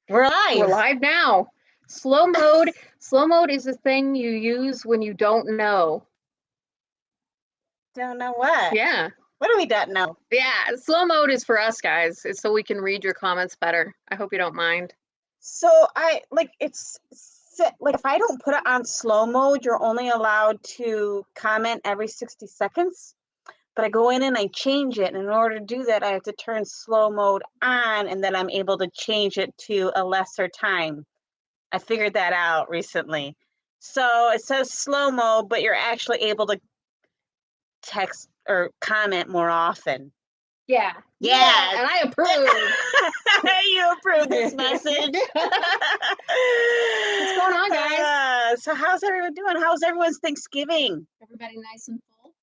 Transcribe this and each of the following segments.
We're live. We're live now. Slow mode. Slow mode is the thing you use when you don't know. Don't know what? Yeah. What do we don't know? Yeah. Slow mode is for us guys. It's so we can read your comments better. I hope you don't mind. So it's like if I don't put it on slow mode, you're only allowed to comment every 60 seconds. But I go in and I change it. And in order to do that, I have to turn slow mode on, and then I'm able to change it to a lesser time. I figured that out recently. So it says slow mode, but you're actually able to text or comment more often. Yeah. Yeah. And I approve. You approve this message. What's going on, guys? So how's everyone doing? How's everyone's Thanksgiving? Everybody nice and full?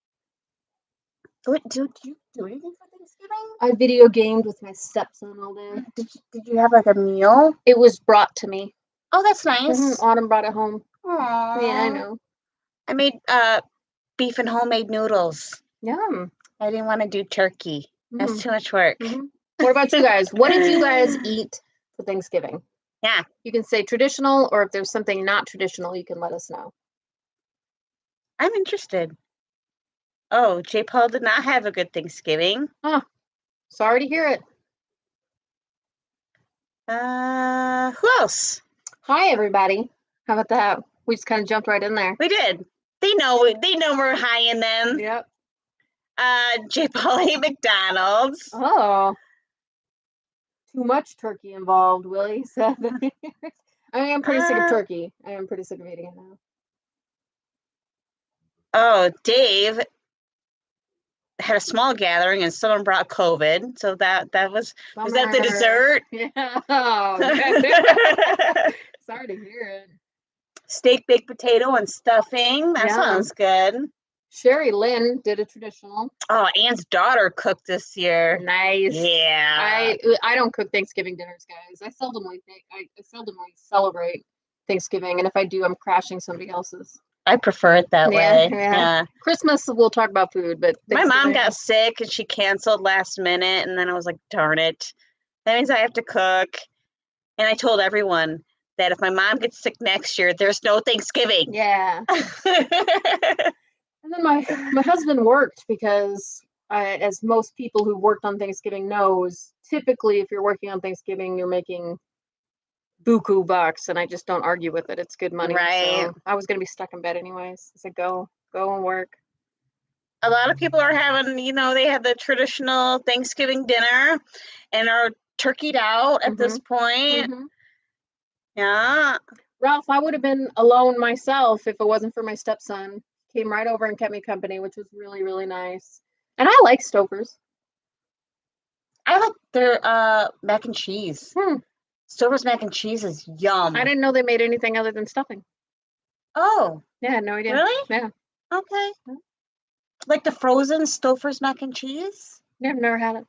Did you do anything for Thanksgiving? I video gamed with my stepson all day. Did you have like a meal? It was brought to me. Oh, that's nice. Autumn brought it home. Aww. Yeah, I know. I made beef and homemade noodles. Yum. I didn't want to do turkey. That's too much work. What about you guys? What did you guys eat for Thanksgiving? Yeah. You can say traditional, or if there's something not traditional, you can let us know. I'm interested. Oh, J. Paul did not have a good Thanksgiving. Oh, sorry to hear it. Who else? Hi, everybody. How about that? We just kind of jumped right in there. We did. They know we're high in them. Yep. J. Paul ate McDonald's. Oh. Too much turkey involved, Willie said. I am pretty sick of turkey. I am pretty sick of eating it now. Oh, Dave had a small gathering and someone brought COVID. So that was that the dessert? Yeah. Sorry to hear it. Steak, baked potato, and stuffing. That sounds good. Sherry Lynn did a traditional. Oh, Ann's daughter cooked this year. Nice. Yeah. I don't cook Thanksgiving dinners, guys. I seldomly celebrate Thanksgiving, and if I do, I'm crashing somebody else's. I prefer it that way. Yeah. Christmas, we'll talk about food, but my mom got sick and she canceled last minute, and then I was like, darn it. That means I have to cook. And I told everyone that if my mom gets sick next year, there's no Thanksgiving. Yeah. And then my husband worked because, as most people who worked on Thanksgiving knows, typically if you're working on Thanksgiving, you're making buku bucks, and I just don't argue with it. It's good money. Right. So I was going to be stuck in bed anyways. I said, go and work. A lot of people are having, they had the traditional Thanksgiving dinner and are turkeyed out at this point. Yeah. Ralph, I would have been alone myself if it wasn't for my stepson. Came right over and kept me company, which was really, really nice. And I like Stouffer's. I like their mac and cheese. Stouffer's mac and cheese is yum. I didn't know they made anything other than stuffing. Oh. Yeah, I had no idea. Really? Yeah. Okay. Like the frozen Stouffer's mac and cheese? Yeah, I've never had it.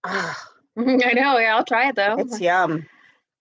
I know. Yeah, I'll try it though. It's yum.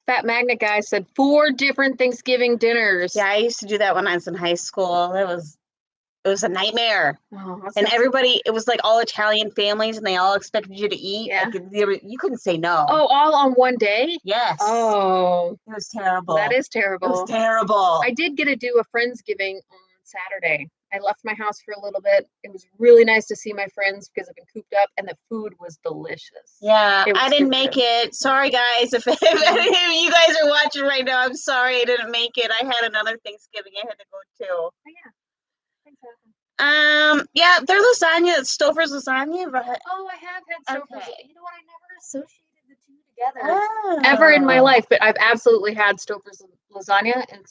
Fat Magnet guy said 4 different Thanksgiving dinners. Yeah, I used to do that when I was in high school. It was a nightmare. Oh, and everybody, it was like all Italian families, and they all expected you to eat. Yeah. Like, you couldn't say no. Oh, all on one day? Yes. Oh. It was terrible. That is terrible. It was terrible. I did get to do a Friendsgiving on Saturday. I left my house for a little bit. It was really nice to see my friends because I've been cooped up, and the food was delicious. Yeah, I didn't make it. Sorry, guys. If you guys are watching right now, I'm sorry I didn't make it. I had another Thanksgiving I had to go to. Oh, yeah. Thanks, yeah, their lasagna, Stouffer's lasagna. Oh, I have had Stouffer's. Okay. You know what? I never associated the two together ever in my life, but I've absolutely had Stouffer's lasagna and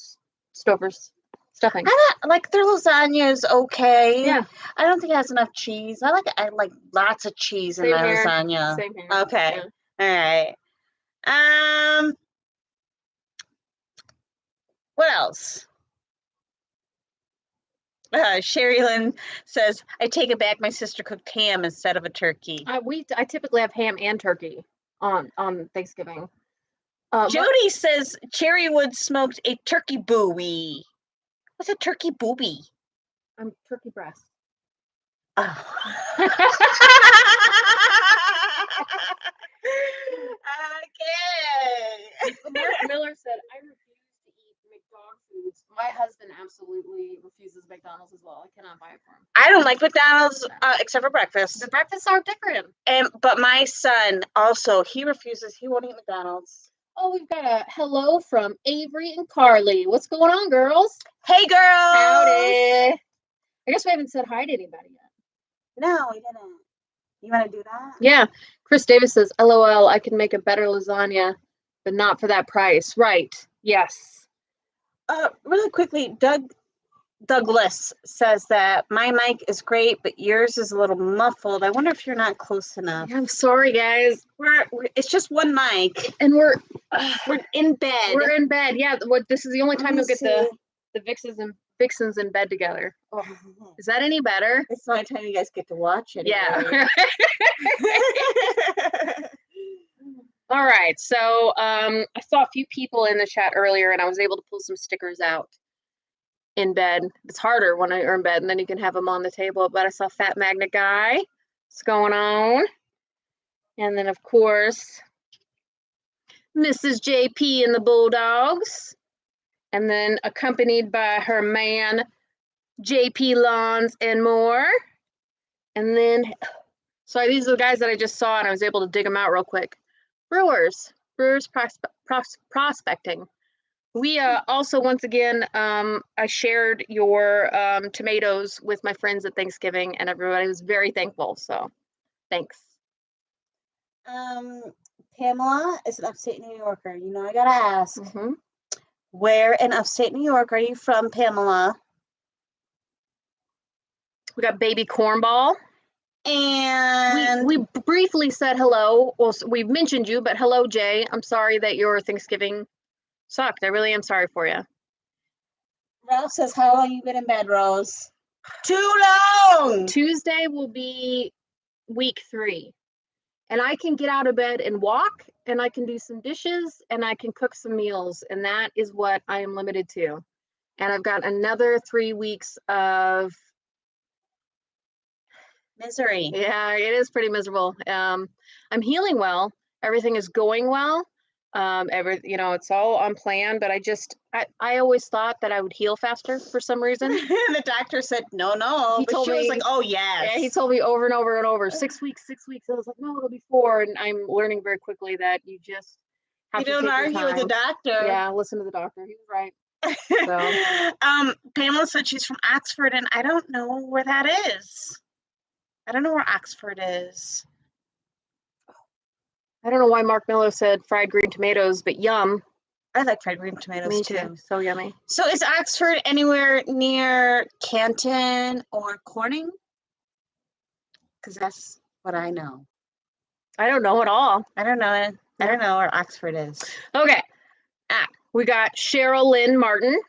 Stouffer's stuffing. Like their lasagna is okay. Yeah. I don't think it has enough cheese. I like lots of cheese in my lasagna. Same here. Okay. Yeah. All right. What else? Sherry Lynn says, I take it back. My sister cooked ham instead of a turkey. I typically have ham and turkey on Thanksgiving. Jody says Cherrywood smoked a turkey booby. What's a turkey booby? Turkey breast. Oh. Okay. Mark said, I refuse to eat McDonald's foods. My husband absolutely refuses McDonald's as well. I cannot buy it for him. I don't like McDonald's except for breakfast. The breakfasts are different. But my son also, he refuses. He won't eat McDonald's. Oh, we've got a hello from Avery and Carly. What's going on, girls? Hey, girls. Howdy. I guess we haven't said hi to anybody yet. No, we didn't. You want to do that? Yeah. Chris Davis says, LOL, I can make a better lasagna, but not for that price. Right. Yes. Really quickly, Douglas says that my mic is great, but yours is a little muffled. I wonder if you're not close enough. I'm sorry, guys. It's just one mic, And we're in bed. We're in bed. Yeah. This is the only time you'll get the Vixens in bed together. Oh, is that any better? It's the only time you guys get to watch it. Yeah. All right. So I saw a few people in the chat earlier, and I was able to pull some stickers out in bed. It's harder when you're in bed, and then you can have them on the table. But I saw Fat Magnet Guy. What's going on? And then, of course, Mrs. JP and the Bulldogs. And then accompanied by her man, JP Lawns and more. And then, sorry, these are the guys that I just saw, and I was able to dig them out real quick. Brewers Prospecting. We also, once again, I shared your tomatoes with my friends at Thanksgiving, and everybody was very thankful. So, thanks. Pamela is an upstate New Yorker. You know, I gotta ask, where in upstate New York are you from, Pamela? We got Baby Cornball. And we briefly said hello. Well, we've mentioned you, but hello, Jay. I'm sorry that your Thanksgiving sucked. I really am sorry for you. Ralph says, how long you been in bed, Rose? Too long! Tuesday will be week 3. And I can get out of bed and walk, and I can do some dishes, and I can cook some meals. And that is what I am limited to. And I've got another 3 weeks of misery. Yeah, it is pretty miserable. I'm healing well. Everything is going well. It's all on plan, but I always thought that I would heal faster for some reason. The doctor said, no. She was like, oh, yes. Yeah, he told me over and over and over, 6 weeks. I was like, no, it'll be 4. And I'm learning very quickly that you just have to take your time. You don't argue with the doctor. Yeah, listen to the doctor. He was right. So. Pamela said she's from Oxford, and I don't know where that is. I don't know where Oxford is. I don't know why Mark Miller said fried green tomatoes, but yum. I like fried green tomatoes. Me too. So yummy. So is Oxford anywhere near Canton or Corning? Because that's what I know. I don't know at all. I don't know. I don't know where Oxford is. Okay. We got Cheryl Lynn Martin.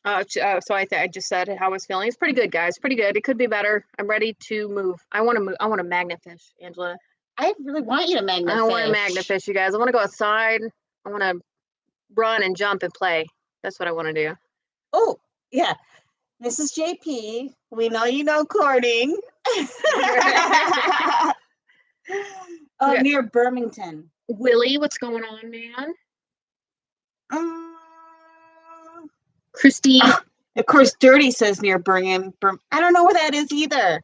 So I just said how I was feeling. It's pretty good, guys. Pretty good. It could be better. I'm ready to move. I want to move. I want to magnet fish, Angela. I really want you to magnet fish. I want to magnet fish, you guys. I want to go outside. I want to run and jump and play. That's what I want to do. Oh, yeah. Mrs. JP, we know you know Corning. Near Birmingham. Willie, what's going on, man? Christy. Of course, Dirty says near Birmingham. I don't know where that is either.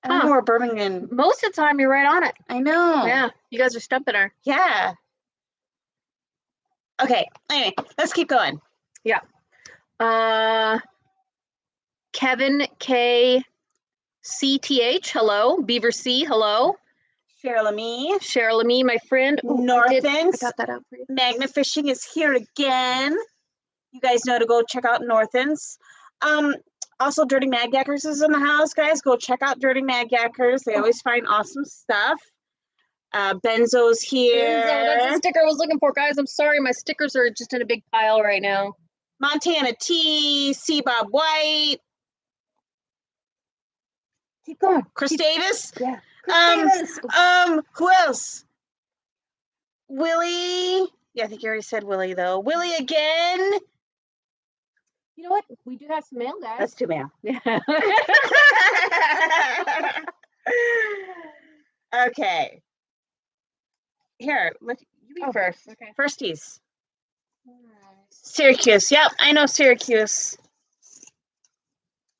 I don't know where Birmingham. Most of the time, you're right on it. I know. Yeah, you guys are stumping her. Yeah. Okay. Anyway, let's keep going. Yeah. Kevin K. CTH, hello. Beaver C, hello. Cheryl Amy, my friend. Northens. I got that out for you. Magnet Fishing is here again. You guys know to go check out Northens. Also, Dirty Mag Yackers is in the house, guys. Go check out Dirty Mag Yackers. They always find awesome stuff. Benzo's here. Benzo, that's the sticker I was looking for, guys. I'm sorry, my stickers are just in a big pile right now. Montana T, C. Bob White. Keep going. Chris Davis. Yeah. Who else? Willie. Yeah, I think you already said Willie, though. Willie again. You know what? We do have some mail, guys. That's 2 mail. Yeah. Okay. here, look, you be Oh, first. okay. Firsties. Syracuse. Yep, I know Syracuse.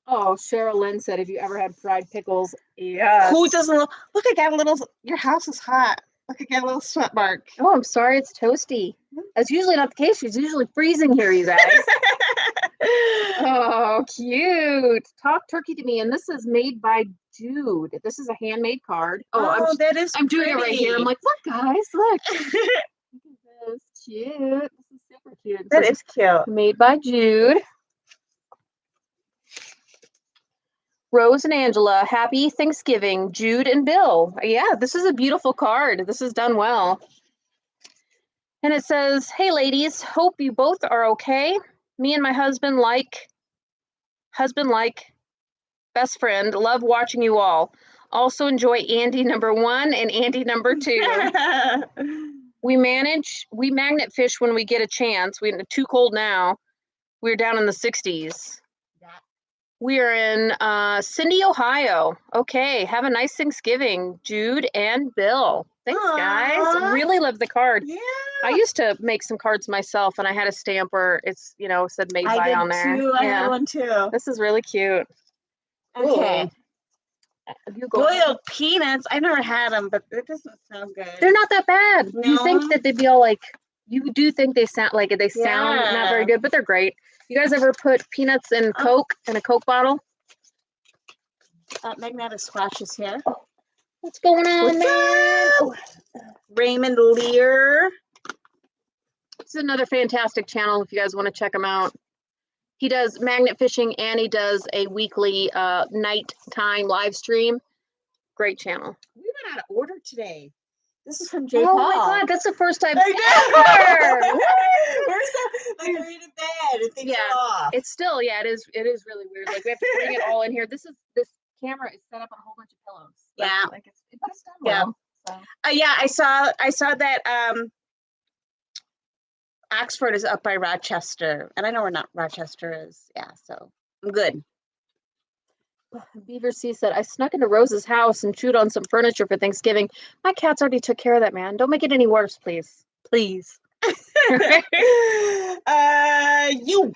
Oh, Cheryl Lynn said, "Have you ever had fried pickles?" Yes. Who doesn't look? Look, I got a little. Your house is hot. Look, I got a little sweat mark. Oh, I'm sorry, it's toasty. That's usually not the case. It's usually freezing here, you guys. Oh, cute. Talk turkey to me. And this is made by Jude. This is a handmade card. Oh, that is. I'm doing it right here. I'm like, look, guys, look. Look at this. Cute. This is super cute. That is cute. Made by Jude. Rose and Angela, happy Thanksgiving. Jude and Bill. Yeah, this is a beautiful card. This is done well. And it says, hey, ladies, hope you both are okay. Me and my husband like, best friend, love watching you all. Also enjoy Andy #1 and Andy #2. We magnet fish when we get a chance. We're too cold now. We're down in the 60s. We are in Cindy, Ohio. Okay, have a nice Thanksgiving, Jude and Bill. Thanks, guys. Really love the card. Yeah. I used to make some cards myself, and I had a stamp where it's, said made by on there. Too. I had one too. This is really cute. Okay. You go ahead. Boiled peanuts. I never had them, but it doesn't sound good. They're not that bad. No. You think that they'd be all like, you do think they sound like they sound not very good, but they're great. You guys ever put peanuts in Coke in a Coke bottle? Magnetic Squash is here. What's going on, man? Oh. Raymond Lear. This is another fantastic channel if you guys want to check him out. He does magnet fishing and he does a weekly nighttime live stream. Great channel. We went out of order today. This is from J. Oh Paul. my God, that's the first time I ever. We're so like we're in bed and things are off. It's still, it is really weird. Like we have to bring it all in here. This camera is set up on a whole bunch of pillows. Yeah. Like it's done well. So. Yeah, I saw that Oxford is up by Rochester, and I know where not Rochester is. Yeah, so I'm good. Beaver C said, I snuck into Rose's house and chewed on some furniture for Thanksgiving. My cats already took care of that, man. Don't make it any worse, please. Please. You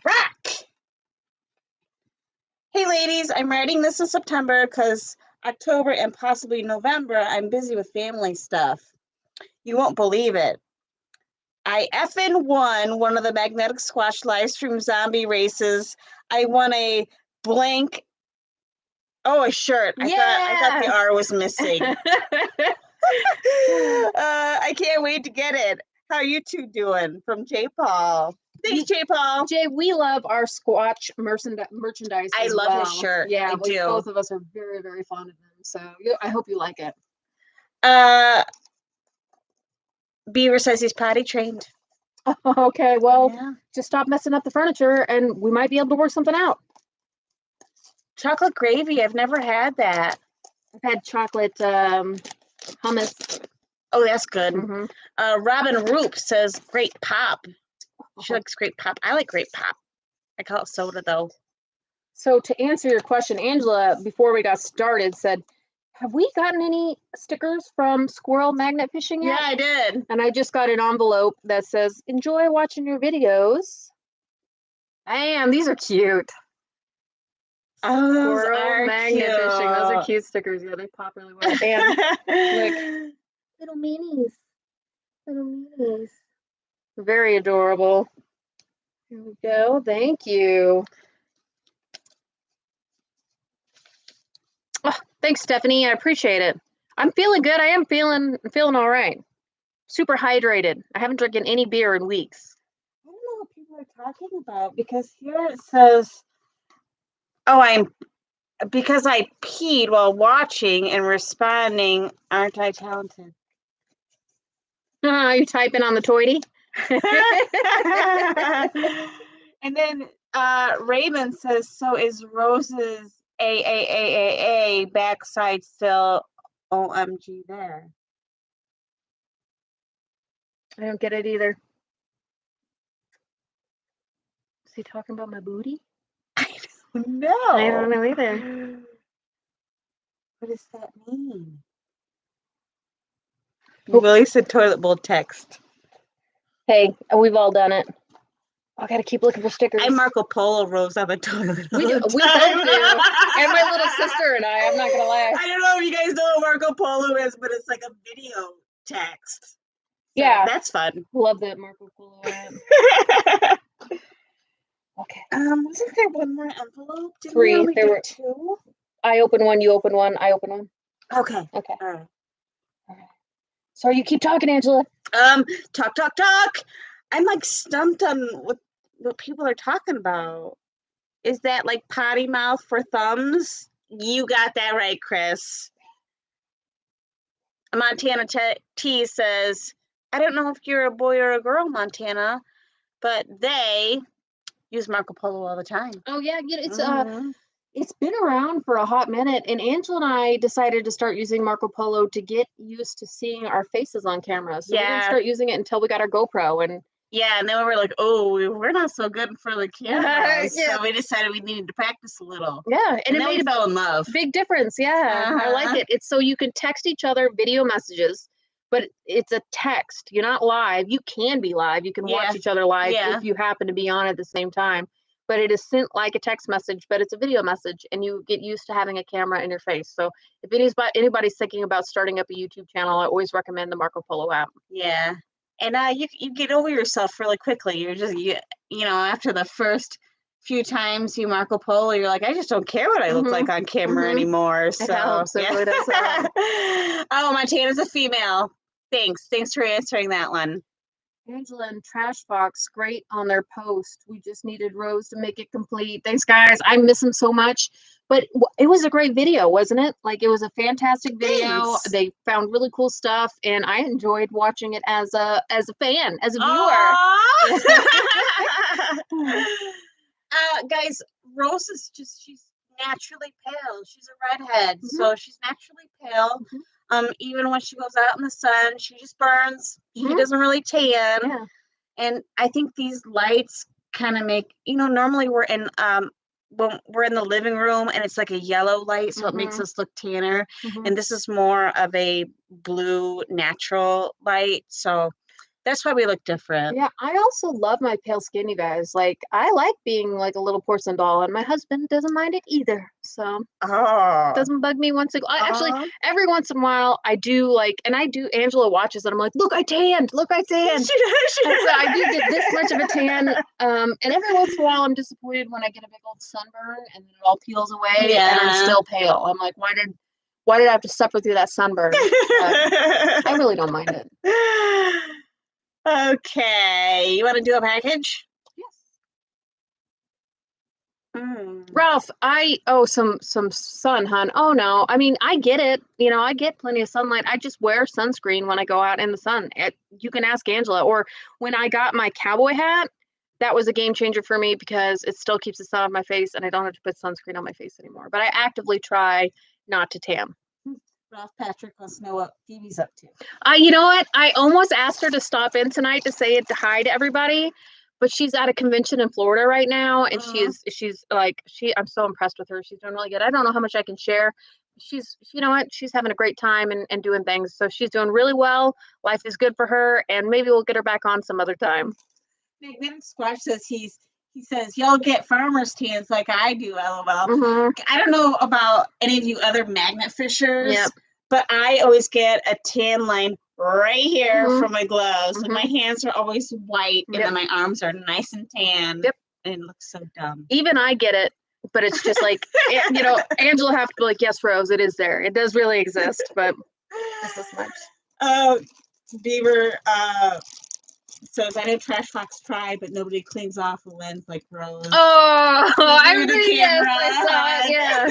rock. Hey, ladies, I'm writing this in September because October and possibly November, I'm busy with family stuff. You won't believe it. I effing won one of the Magnetic Squash live stream zombie races. I won a blank. Oh, a shirt. I thought the R was missing. I can't wait to get it. How are you two doing? From J. Paul. Thanks, J. Paul. Jay, we love our Squatch merchandise. I love his shirt. Yeah, I do. Both of us are very, very fond of them. So I hope you like it. Beaver says he's potty trained. Okay, well, just stop messing up the furniture and we might be able to work something out. Chocolate gravy. I've never had that. I've had chocolate hummus. Oh, that's good. Mm-hmm. Robin Roop says grape pop. She likes grape pop. I like grape pop. I call it soda, though. So to answer your question, Angela, before we got started, said, have we gotten any stickers from Squirrel Magnet Fishing yet? Yeah, I did. And I just got an envelope that says, enjoy watching your videos. Damn, these are cute. Oh, those Squirrel are Magnet cute. Fishing. Those are cute stickers. Yeah, they pop really well. And look, little minis. Little minis. Very adorable. Here we go. Thank you. Oh, thanks, Stephanie. I appreciate it. I'm feeling good. I am feeling all right. Super hydrated. I haven't drinking any beer in weeks. I don't know what people are talking about because here it says, because I peed while watching and responding. Aren't I talented? You typing on the toity? And then Raymond says, so is Rose's A backside still OMG there? I don't get it either. Is he talking about my booty? No. I don't know either. What does that mean? Willie said toilet bowl text. Hey, we've all done it. I gotta keep looking for stickers. I Marco Polo Rose on the toilet. We do. We both do. And my little sister and I'm not gonna lie. I don't know if you guys know what Marco Polo is, but it's like a video text. So Yeah. that's fun. Love that Marco Polo app. Okay. Wasn't there one more envelope? Didn't 3. we only There do were 2? I open one, you open one, I open one. Okay. Okay. All right. Sorry, you keep talking, Angela. Talk. I'm like stumped on what people are talking about. Is that like potty mouth for thumbs? You got that right, Chris. Montana T says, I don't know if you're a boy or a girl, Montana, but they use Marco Polo all the time. Oh yeah, it's been around for a hot minute, and Angela and I decided to start using Marco Polo to get used to seeing our faces on camera. So we didn't start using it until we got our GoPro, and and then we were like, oh, we're not so good for the camera. So we decided we needed to practice a little. Yeah, and then we fell in love. Big difference. Yeah, I like it. It's so you can text each other video messages, but it's a text. You're not live. You can be live. You can watch each other live if you happen to be on at the same time. But it is sent like a text message, but it's a video message, and you get used to having a camera in your face. So if anybody's thinking about starting up a YouTube channel, I always recommend the Marco Polo app. Yeah, and you get over yourself really quickly. You're just after the first few times you Marco Polo, you're like, I just don't care what I look like on camera anymore. So it helps. It really does help. Oh, Montana's a female. Thanks for answering that one. Angela and Trashbox, great on their post. We just needed Rose to make it complete. Thanks, guys. I miss them so much. But it was a great video, wasn't it? Like, it was a fantastic video. Thanks. They found really cool stuff, and I enjoyed watching it as a fan, as a viewer. Guys, Rose is she's naturally pale. She's a redhead, so she's naturally pale. Even when she goes out in the sun, she just burns. She doesn't really tan. Yeah. And I think these lights kind of make, normally we're in when we're in the living room and it's like a yellow light, so it makes us look tanner. And this is more of a blue natural light, so that's why we look different. Yeah, I also love my pale skin, you guys. Like, I like being like a little porcelain doll, and my husband doesn't mind it either. So it doesn't bug me once. Actually, every once in a while, I do Angela watches it. I'm like, look, I tanned. Look, I tanned. She does. So I do get this much of a tan. And every once in a while, I'm disappointed when I get a big old sunburn and then it all peels away and I'm still pale. I'm like, why did I have to suffer through that sunburn? I really don't mind it. Okay, you want to do a package? Yes. Ralph, some sun, hon. Oh no, I mean, I get it. I get plenty of sunlight. I just wear sunscreen when I go out in the sun. You can ask Angela. Or when I got my cowboy hat, that was a game changer for me because it still keeps the sun off my face and I don't have to put sunscreen on my face anymore. But I actively try not to tan. Ralph Patrick wants to know what Phoebe's up to. You know what? I almost asked her to stop in tonight to say hi to everybody, but she's at a convention in Florida right now, and she's I'm so impressed with her. She's doing really good. I don't know how much I can share. She's having a great time and doing things. So she's doing really well. Life is good for her, and maybe we'll get her back on some other time. Magnetar Squash says he says, y'all get farmer's tans like I do, LOL. I don't know about any of you other magnet fishers, but I always get a tan line right here from my gloves. And my hands are always white, and then my arms are nice and tan. And it looks so dumb. Even I get it, but it's just like, Angela have to be like, yes, Rose, it is there. It does really exist, but just this much. Beaver, says, I know Trashbox try, but nobody cleans off the lens like Rose. Oh, I really saw it. Yeah.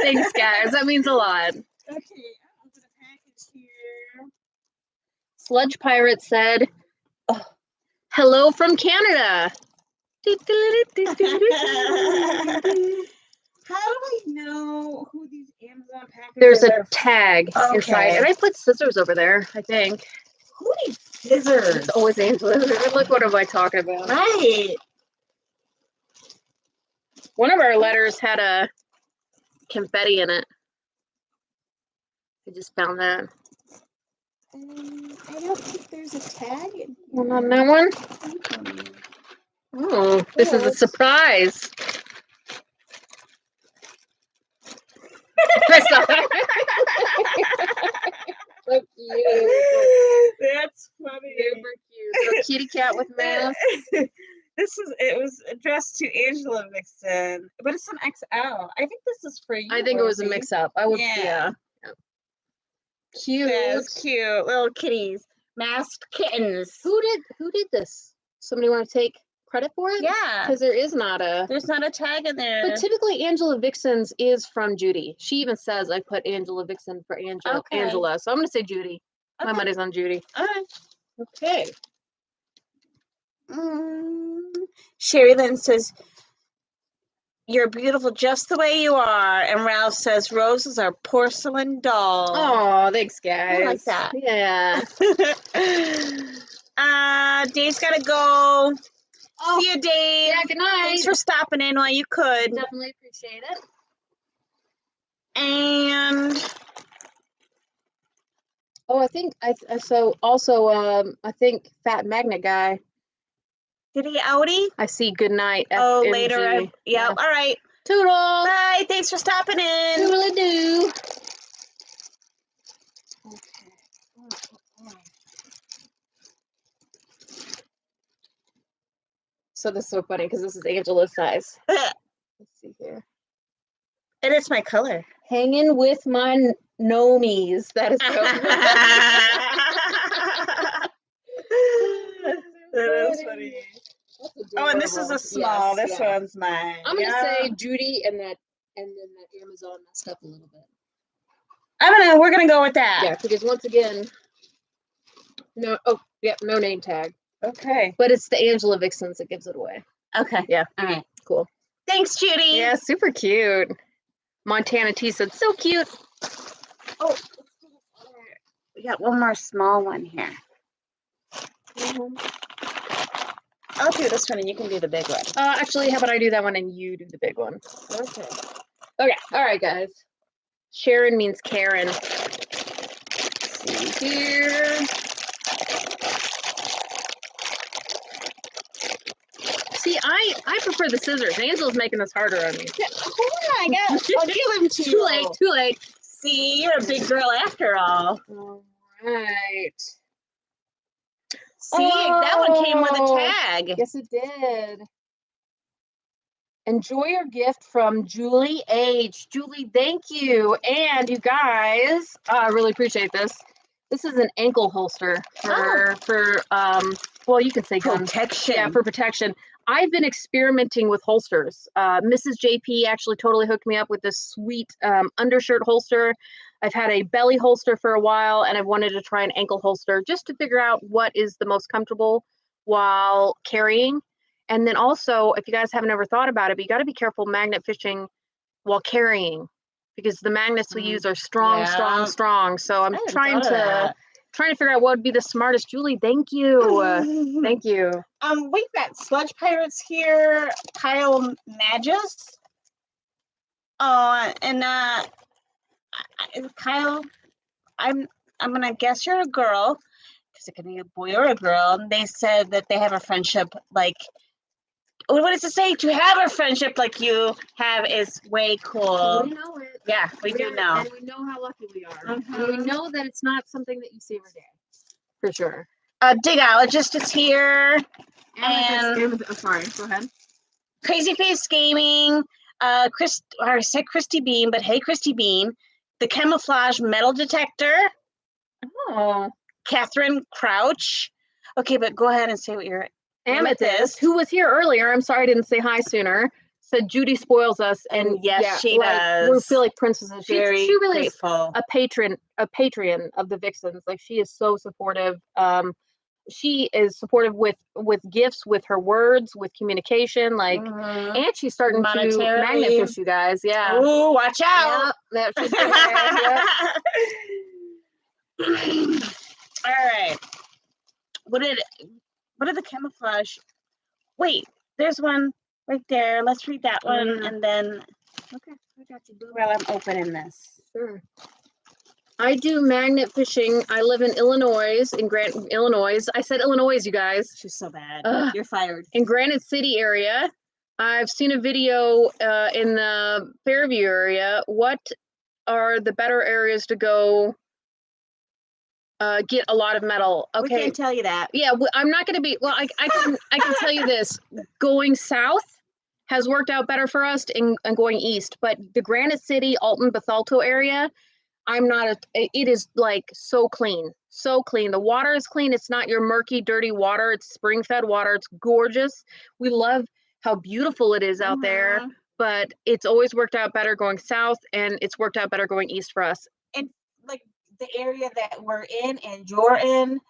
Thanks, guys. That means a lot. Okay, I'll open a package here. Sludge Pirate said, hello from Canada. How do I know who these Amazon packages are? There's a tag inside, and I put scissors over there, I think. Who needs scissors? It's always Angela. Look, what am I talking about? Right. One of our letters had a confetti in it. I just found that. I don't think there's a tag in One on that one. here. Oh, this is a Good. surprise. I saw that. So cute. That's funny. Super cute. Little kitty cat with mask. It was addressed to Angela Vixen, but it's an XL. I think this is for you. I think it was a Rosie. mix up. I would, Yeah. yeah. Cute. That's cute. Little kitties. Masked kittens. Who did this? Somebody want to take credit for it? Yeah. Because there is not a. There's not a tag in there. But typically, Angela Vixens is from Judy. She even says I put Angela Vixen for Angela. Okay. Angela. So I'm going to say Judy. My Okay. money's on Judy. All right. Okay. Sherry Lynn says, "You're beautiful just the way you are." And Ralph says, "Roses are porcelain dolls." Oh, thanks, guys. I like that. Yeah. Dave's got to go. Oh, See you, Dave. yeah, good night. Thanks for stopping in while you could. Definitely appreciate it. And Oh, I think I think Fat Magnet guy. did he outie? I see good night. Oh, FMG. later. Yep. Yeah. All right. Toodle. Bye. Thanks for stopping in. Toodle do. So this is so funny because this is Angela's size. Let's see here. And it's my color. Hanging with my nomies. That is so That is funny. Oh, and this is a small. Yes, this yeah. one's mine. I'm gonna Yeah. say Judy and then that Amazon messed up a little bit. We're gonna go with that. Yeah, because once again, no name tag. Okay. But it's the Angela Vixens that gives it away. Okay. Yeah. All right. Cool. Thanks, Judy. Yeah, super cute. Montana T said, so cute. Oh, we got one more small one here. I'll do this one and you can do the big one. Actually, how about I do that one and you do the big one? Okay. Okay. All right, guys. Sharon means Karen. Let's see here. See, I prefer the scissors. Angela's making this harder on me. Yeah, hold on, I'll give them to Too you. late. Too late. See, you're a big girl after all. All right. See, that one came with a Oh. tag. Yes, it did. Enjoy your gift from Julie H. Julie, thank you. And you guys, I really appreciate this. This is an ankle holster for well, you can say gun. Protection. Yeah, for protection. I've been experimenting with holsters. Mrs. JP actually totally hooked me up with this sweet undershirt holster. I've had a belly holster for a while, and I've wanted to try an ankle holster just to figure out what is the most comfortable while carrying. And then also, if you guys haven't ever thought about it, but you got to be careful magnet fishing while carrying, because the magnets we use are strong. So I'm trying to figure out what would be the smartest. Julie, thank you. Thank you. We've got Sludge Pirates here, Kyle Magus. And Kyle, I'm gonna guess you're a girl, because it can be a boy or a girl. And they said that they have a friendship like, what does it say? To have a friendship like you have is way cool. We know it. Yeah, we do know. And we know how lucky we are. Mhm. And we know that it's not something that you see every day. For sure. Digologist is here. Sorry, go ahead. Crazy Face Gaming. I said Christy Bean, but hey, Christy Bean. The Camouflage Metal Detector. Oh. Catherine Crouch. Okay, but go ahead and say what you're. Amethyst, who was here earlier, I'm sorry I didn't say hi sooner, said Judy spoils us, and yes, she does. We feel like princesses. She really grateful. Is a patron of the Vixens. Like, she is so supportive. She is supportive with gifts, with her words, with communication, like, and she's starting to magnet fish, you guys. Yeah. Ooh, watch out. Yep, that should be All right. What are the camouflage? Wait, there's one right there. Let's read that one, and then. Okay, I got you. While I'm opening this. Sure. I do magnet fishing. I live in Illinois, Illinois. I said Illinois, you guys. She's so bad. Ugh. You're fired. In Granite City area. I've seen a video in the Fairview area. What are the better areas to go get a lot of metal? Okay. We can't tell you that. Yeah, I'm not going to be, well, I can tell you this. Going south has worked out better for us and going east, but the Granite City, Alton, Bethalto area, it is like so clean, so clean. The water is clean. It's not your murky, dirty water. It's spring-fed water. It's gorgeous. We love how beautiful it is out there, but it's always worked out better going south, and it's worked out better going east for us. And like the area that we're in and you're in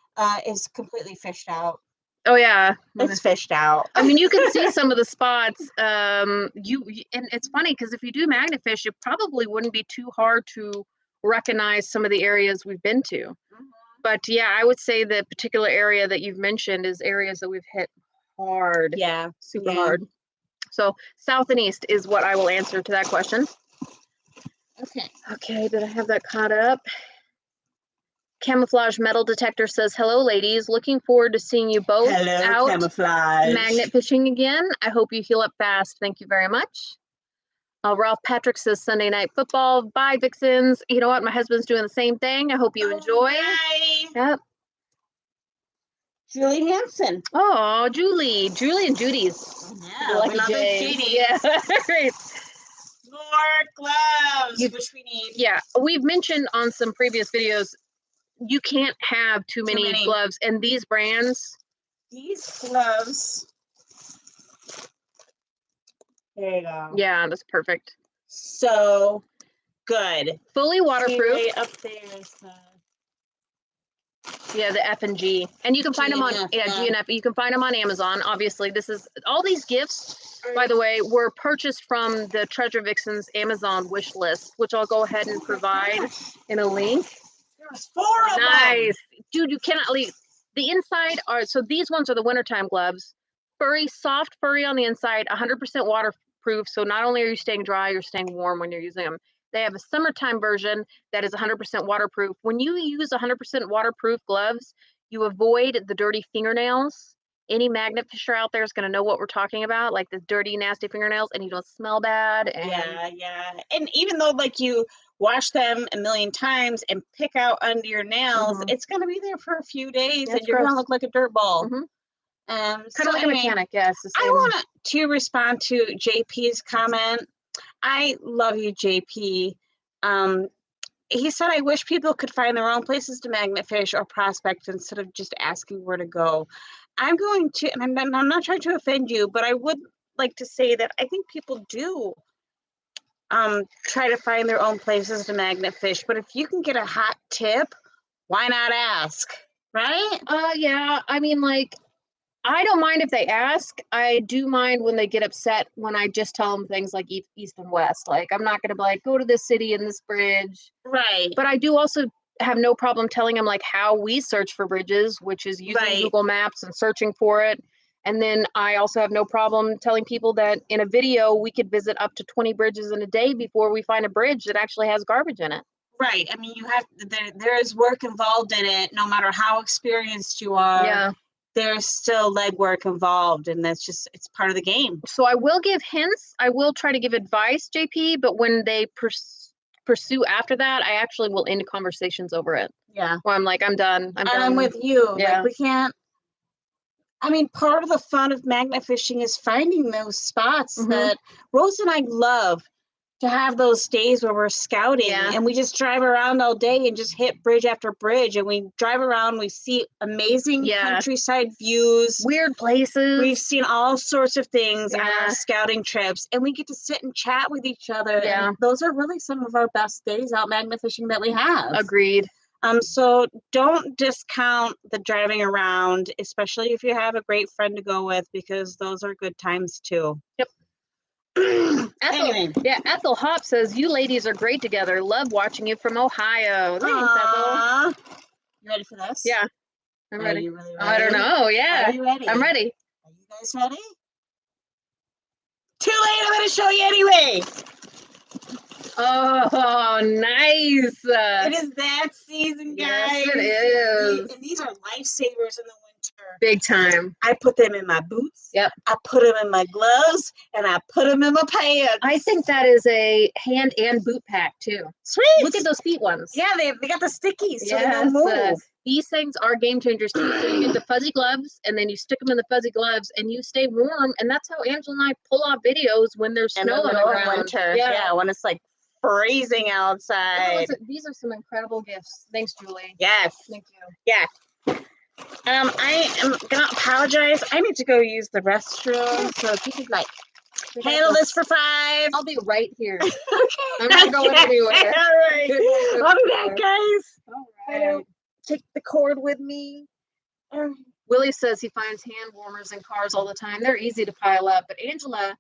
is completely fished out. Oh yeah, it's fished out. I mean, you can see some of the spots. And it's funny because if you do magnet fish, it probably wouldn't be too hard to recognize some of the areas we've been to. But yeah, I would say the particular area that you've mentioned is areas that we've hit hard. Yeah, super hard. So south and east is what I will answer to that question. Okay, did I have that caught up? Camouflage Metal Detector says, hello, ladies. Looking forward to seeing you both out Camouflage. magnet fishing again. I hope you heal up fast. Thank you very much. Ralph Patrick says, Sunday night football. Bye, Vixens. You know what? My husband's doing the same thing. I hope you enjoy. Bye. Yep. Julie Hansen. Oh, Julie and Judy's. Yeah, Lucky Jays. Yeah. Right. More gloves, which we need. Yeah, we've mentioned on some previous videos, you can't have too many gloves, and these brands. These gloves. There you go. Yeah, that's perfect. So good. Fully waterproof. Right up there is yeah, the F and G, and you can find them on G and F. You can find them on Amazon. Obviously, all these gifts, by the way, were purchased from the Treasure Vixens Amazon wish list, which I'll go ahead and provide in a link. There's 4 of them. Nice, dude. You cannot leave. The inside are these ones are the wintertime gloves. Furry, soft furry on the inside, 100% waterproof. So not only are you staying dry, you're staying warm when you're using them. They have a summertime version that is 100% waterproof. When you use 100% waterproof gloves, you avoid the dirty fingernails. Any magnet fisher out there is going to know what we're talking about, like the dirty, nasty fingernails, and you don't smell bad. And yeah. And even though like you wash them a million times and pick out under your nails, it's going to be there for a few days, and you're going to look like a dirt ball. Kind of like a mechanic, yes. I want to respond to JP's comment. I love you, JP. He said, I wish people could find their own places to magnet fish or prospect instead of just asking where to go. I'm going to, and I'm not trying to offend you, but I would like to say that I think people do try to find their own places to magnet fish. But if you can get a hot tip, why not ask, right? Yeah, I mean, like, I don't mind if they ask. I do mind when they get upset when I just tell them things like east and west. Like, I'm not going to be like, go to this city and this bridge. Right. But I do also have no problem telling them like how we search for bridges, which is using Google Maps and searching for it. And then I also have no problem telling people that in a video, we could visit up to 20 bridges in a day before we find a bridge that actually has garbage in it. Right. I mean, you have, there is work involved in it, no matter how experienced you are. Yeah. There's still legwork involved, and that's just, it's part of the game. So I will give hints. I will try to give advice, JP, but when they pursue after that, I actually will end conversations over it. Yeah. Where I'm like, I'm done. I'm with you. Yeah. Like, we can't, I mean, part of the fun of magnet fishing is finding those spots that Rose and I love to have those days where we're scouting and we just drive around all day and just hit bridge after bridge, and we drive around, we see amazing countryside views, weird places. We've seen all sorts of things on our scouting trips, and we get to sit and chat with each other. And those are really some of our best days out magnet fishing that we have. Agreed. So don't discount the driving around, especially if you have a great friend to go with, because those are good times too. Yep. Ethel Hop says, you ladies are great together. Love watching you from Ohio. Thanks, Ethel. You ready for this? Yeah. I'm ready. Are you really ready? I don't know. Yeah. Are you ready? I'm ready. Are you guys ready? Too late. I'm going to show you anyway. Oh, nice. It is that season, guys. Yes, it is. And these are lifesavers in the winter. Big time. I put them in my boots. Yep. I put them in my gloves, and I put them in my pants. I think that is a hand and boot pack too. Sweet. Look at those feet ones. Yeah, they got the stickies, so they Yes, don't move. these things are game changers too. So you get the fuzzy gloves, and then you stick them in the fuzzy gloves, and you stay warm. And that's how Angela and I pull off videos when there's snow on the ground. Winter. Yeah, when it's like freezing outside. These are some incredible gifts. Thanks, Julie. Yes. Thank you. Yeah. I am gonna apologize. I need to go use the restroom. So if you could like handle this for 5. I'll be right here. Okay. I'm not going anywhere. All right. I'll be back, guys. All I don't take the cord with me. Willie says he finds hand warmers in cars all the time. They're easy to pile up. But Angela,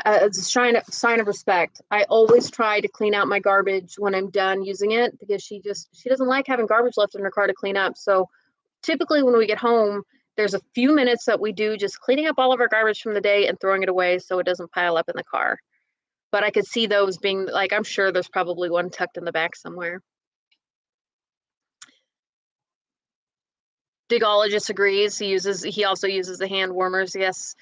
as a sign of respect, I always try to clean out my garbage when I'm done using it, because she doesn't like having garbage left in her car to clean up. So typically when we get home, there's a few minutes that we do just cleaning up all of our garbage from the day and throwing it away so it doesn't pile up in the car. But I could see those being like, I'm sure there's probably one tucked in the back somewhere. Digologist agrees. He also uses the hand warmers. Yes.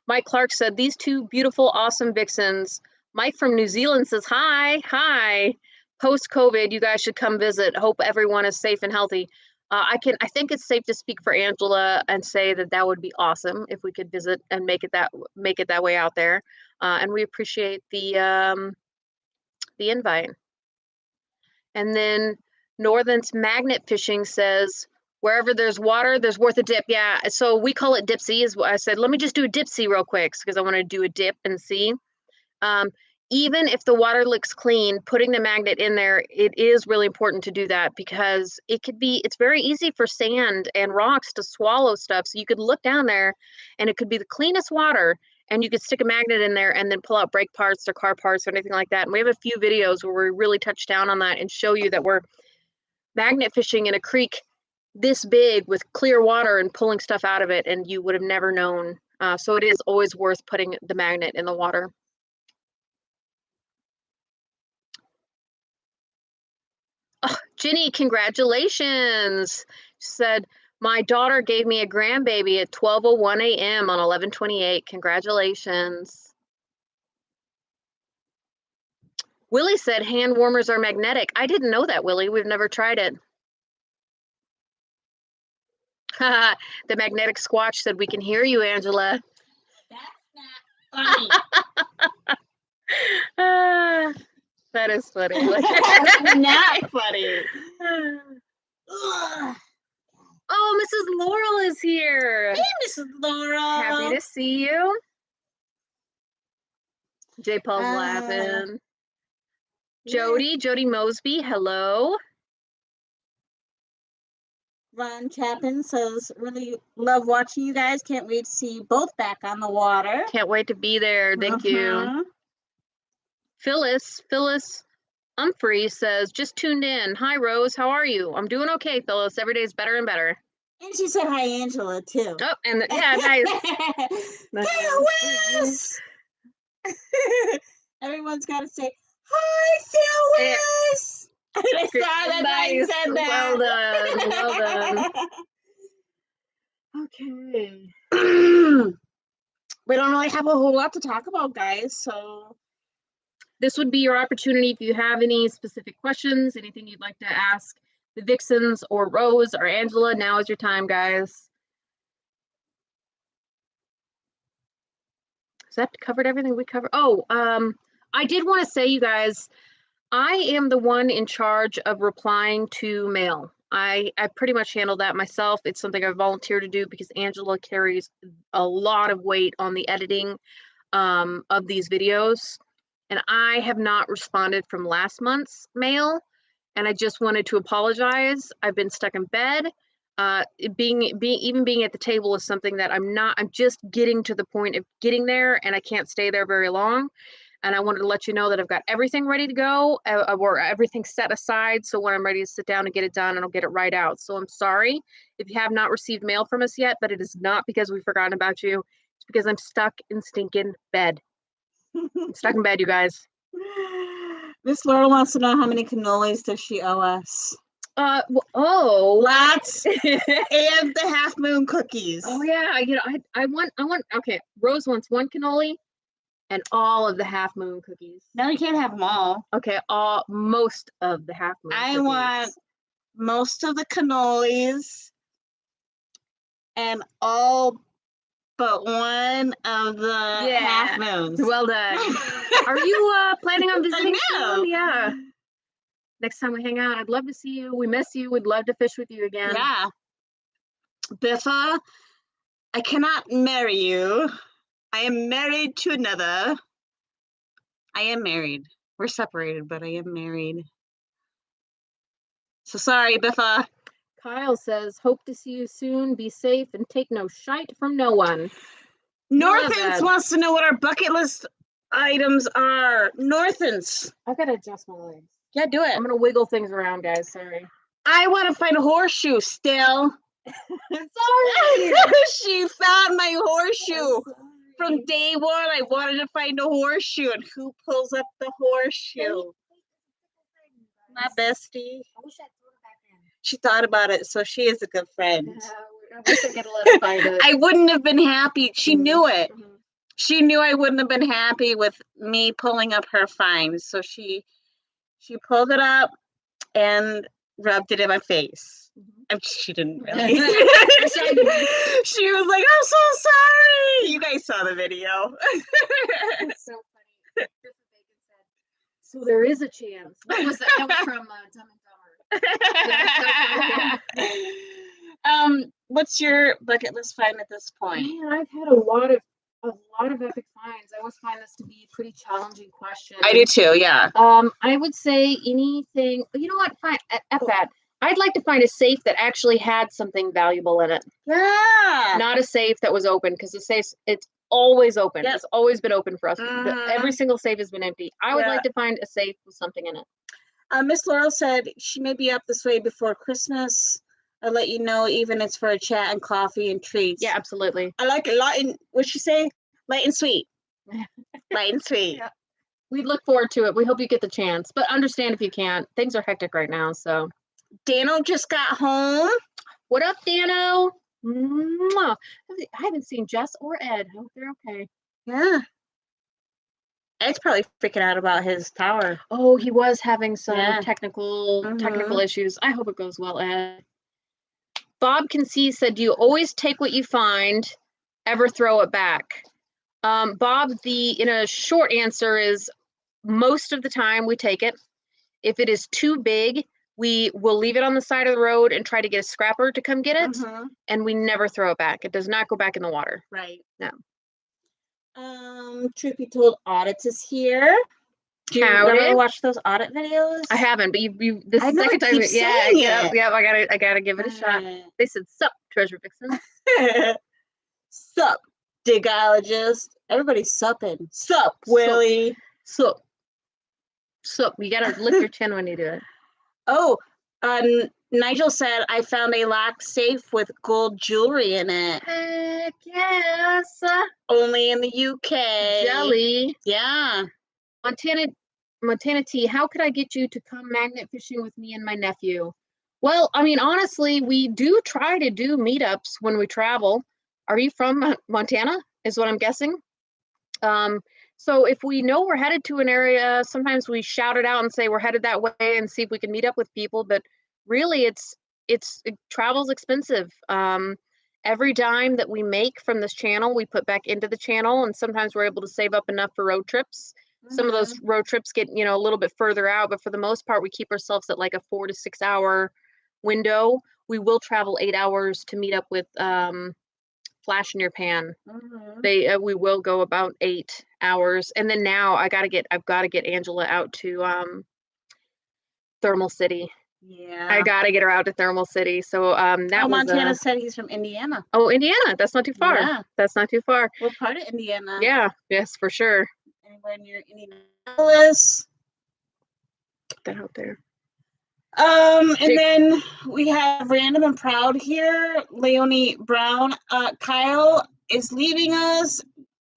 Mike Clark said, these two beautiful, awesome Vixens. Mike from New Zealand says, hi. Post-COVID, you guys should come visit. Hope everyone is safe and healthy. I think it's safe to speak for Angela and say that would be awesome if we could visit and make it that way out there. And we appreciate the invite. And then Northern's Magnet Fishing says, wherever there's water, there's worth a dip. Yeah, so we call it dipsy. Is what I said. Let me just do a dipsy real quick because I want to do a dip and see. Even if the water looks clean, putting the magnet in there, it is really important to do that, because it's very easy for sand and rocks to swallow stuff. So you could look down there and it could be the cleanest water, and you could stick a magnet in there and then pull out brake parts or car parts or anything like that. And we have a few videos where we really touch down on that and show you that we're magnet fishing in a creek this big with clear water and pulling stuff out of it, and you would have never known. So it is always worth putting the magnet in the water. Oh, Ginny, congratulations. She said, my daughter gave me a grandbaby at 12:01 a.m. on 11/28. Congratulations. Willie said hand warmers are magnetic. I didn't know that, Willie. We've never tried it. The magnetic squatch said, we can hear you, Angela. That's not funny. That is funny. That's not funny. Oh, Mrs. Laurel is here. Hey, Mrs. Laurel. Happy to see you. J. Paul's laughing. Jody Mosby, hello. Ron Chapin says, really love watching you guys. Can't wait to see you both back on the water. Can't wait to be there. Thank you. Phyllis Humphrey says, just tuned in. Hi, Rose. How are you? I'm doing okay, Phyllis. Every day is better and better. And she said hi, Angela, too. Oh, and yeah, nice. Phyllis! Everyone's got to say, hi, Phyllis! I saw that. Nice. I said that. Well done. Okay. We don't really have a whole lot to talk about, guys, so this would be your opportunity if you have any specific questions, anything you'd like to ask the Vixens or Rose or Angela. Now is your time, guys. Has that covered everything we covered? Oh, I did want to say, you guys, I am the one in charge of replying to mail. I pretty much handle that myself. It's something I volunteer to do because Angela carries a lot of weight on the editing of these videos. And I have not responded from last month's mail. And I just wanted to apologize. I've been stuck in bed. Being at the table is something that I'm just getting to the point of getting there, and I can't stay there very long. And I wanted to let you know that I've got everything ready to go, or everything set aside. So when I'm ready to sit down and get it done, and I'll get it right out. So I'm sorry if you have not received mail from us yet, but it is not because we've forgotten about you. It's because I'm stuck in stinking bed. I'm stuck in bed, you guys. Miss Laura wants to know how many cannolis does she owe us? Lots, and the half moon cookies. Oh yeah, I want. Okay, Rose wants 1 cannoli, and all of the half moon cookies. No, you can't have them all. Okay, most of the half moon. I cookies. want most of the cannolis, and all but one of the half moons. Well done. Are you planning on visiting know. soon? Yeah. Next time we hang out, I'd love to see you. We miss you. We'd love to fish with you again. Yeah. Biffa, I cannot marry you. I am married to another. I am married. We're separated, but I am married. So sorry, Biffa. Kyle says, hope to see you soon. Be safe and take no shite from no one. Northens wants to know what our bucket list items are. Northens. I gotta adjust my legs. Yeah, do it. I'm gonna wiggle things around, guys. Sorry. I want to find a horseshoe still. Sorry. She found my horseshoe. From day one, I wanted to find a horseshoe, and who pulls up the horseshoe? My bestie. I wish I'd thrown it back in. She thought about it, so she is a good friend. I wish I could let her find it. I wouldn't have been happy. She knew it. Mhm. She knew I wouldn't have been happy with me pulling up her find, so she pulled it up and rubbed it in my face. She didn't really. She was like, "I'm so sorry." You guys saw the video. That's so funny. So there is a chance. What was that? That was from Dumb and Dumber. What's your bucket list find at this point? Man, I've had a lot of epic finds. I always find this to be a pretty challenging question. I do too. Yeah. I would say anything. You know what? Fine. At that, I'd like to find a safe that actually had something valuable in it. Yeah. Not a safe that was open, because the safe, it's always open. Yep. It's always been open for us. Mhm. Every single safe has been empty. I would Yeah. like to find a safe with something in it. Miss Laurel said she may be up this way before Christmas. I'll let you know, even if it's for a chat and coffee and treats. Yeah, absolutely. I like it light and, what'd she say? Light and sweet. Light and sweet. Yeah. We look forward to it. We hope you get the chance, but understand if you can't. Things are hectic right now, so. Dano just got home. What up, Dano? Mwah. I haven't seen Jess or Ed. I hope they're okay. Yeah. Ed's probably freaking out about his tower. Oh, he was having some Yeah. technical issues. I hope it goes well, Ed. Bob Concee said, "Do you always take what you find, ever throw it back?" Bob, in a short answer is most of the time we take it. If it is too big, we will leave it on the side of the road and try to get a scrapper to come get it, and we never throw it back. It does not go back in the water. Right. No. Truth be told, Audits is here. Do you ever Howdy. watch those audit videos? I haven't, but you this I know, second I time. keep Yeah, saying yeah, it. yeah. I gotta give it a shot. They said, "Sup, treasure vixen." Sup, digologist. Everybody's supping. Sup, Willie. Sup. You gotta lift your chin when you do it. Oh, Nigel said, I found a locked safe with gold jewelry in it. Heck yes. Only in the UK. Jelly. Yeah. Montana T, how could I get you to come magnet fishing with me and my nephew? Well, I mean, honestly, we do try to do meetups when we travel. Are you from Montana, is what I'm guessing? So if we know we're headed to an area, sometimes we shout it out and say we're headed that way and see if we can meet up with people. But really, travel's expensive. Every dime that we make from this channel, we put back into the channel, and sometimes we're able to save up enough for road trips. Some of those road trips get, a little bit further out, but for the most part, we keep ourselves at like a 4 to 6 hour window. We will travel 8 hours to meet up with Flash in Your Pan. We will go about 8 hours, and then now I've got to get Angela out to Thermal City. Yeah. I got to get her out to Thermal City. So Montana said he's from Indiana. Oh, Indiana. That's not too far. Yeah. That's not too far. What part of Indiana? Yeah. Yes, for sure. Anywhere near Indianapolis. Get that out there. And then we have Random and Proud here. Leonie Brown. Kyle is leaving us.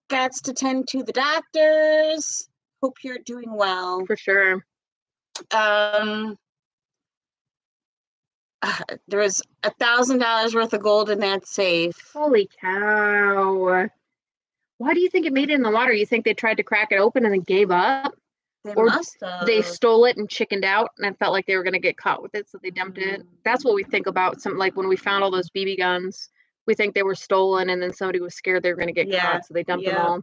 Got to tend to the doctors. Hope you're doing well. For sure. There was $1,000 worth of gold in that safe. Holy cow. Why do you think it made it in the water? You think they tried to crack it open and then gave up? They Or must have. they stole it and chickened out and felt like they were going to get caught with it, so they dumped it. That's what we think about. Some, like when we found all those BB guns, we think they were stolen and then somebody was scared they were going to get caught, so they dumped them all.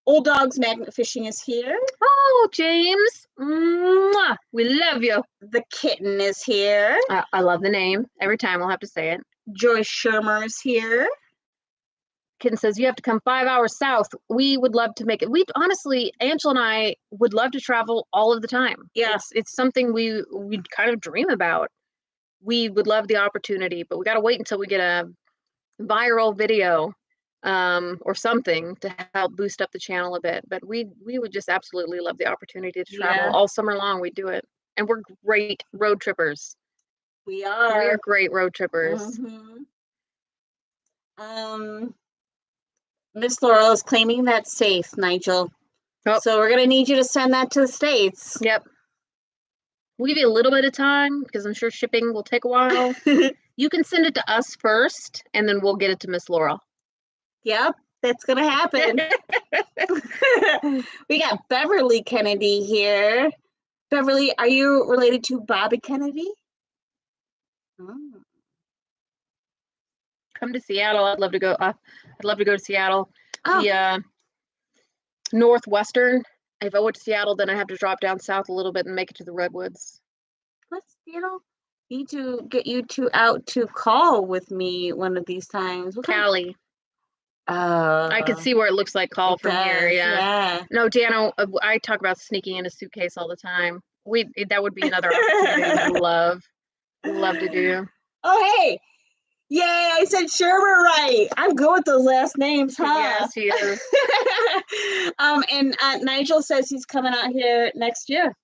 Old Dog's Magnet Fishing is here. Oh, James. Mwah! We love you. The Kitten is here. I love the name. Every time we'll have to say it. Joyce Shermer is here. Kitten says, you have to come 5 hours south. We would love to make it. We honestly, Angela and I would love to travel all of the time. Yeah. It's something we kind of dream about. We would love the opportunity, but we got to wait until we get a viral video or something to help boost up the channel a bit. But we would just absolutely love the opportunity to travel all summer long. We do it. And we're great road trippers. We are. We are great road trippers. Miss Laurel is claiming that safe, Nigel. Oh. So we're going to need you to send that to the States. Yep. We'll give you a little bit of time because I'm sure shipping will take a while. You can send it to us first, and then we'll get it to Miss Laurel. Yep, that's going to happen. We got Beverly Kennedy here. Beverly, are you related to Bobby Kennedy? Oh. Come to Seattle. I'd love to go. I'd love to go to Seattle. Oh. The Northwestern. If I went to Seattle, then I have to drop down south a little bit and make it to the Redwoods. Let's, need to get you two out to call with me one of these times. Cali. I can see where it looks like call from here. Yeah. No, Dano, I talk about sneaking in a suitcase all the time. That would be another opportunity. Love to do. Oh, hey. Yay, I said Shermer right. I'm good with those last names, huh? Yes, he is. And Nigel says he's coming out here next year.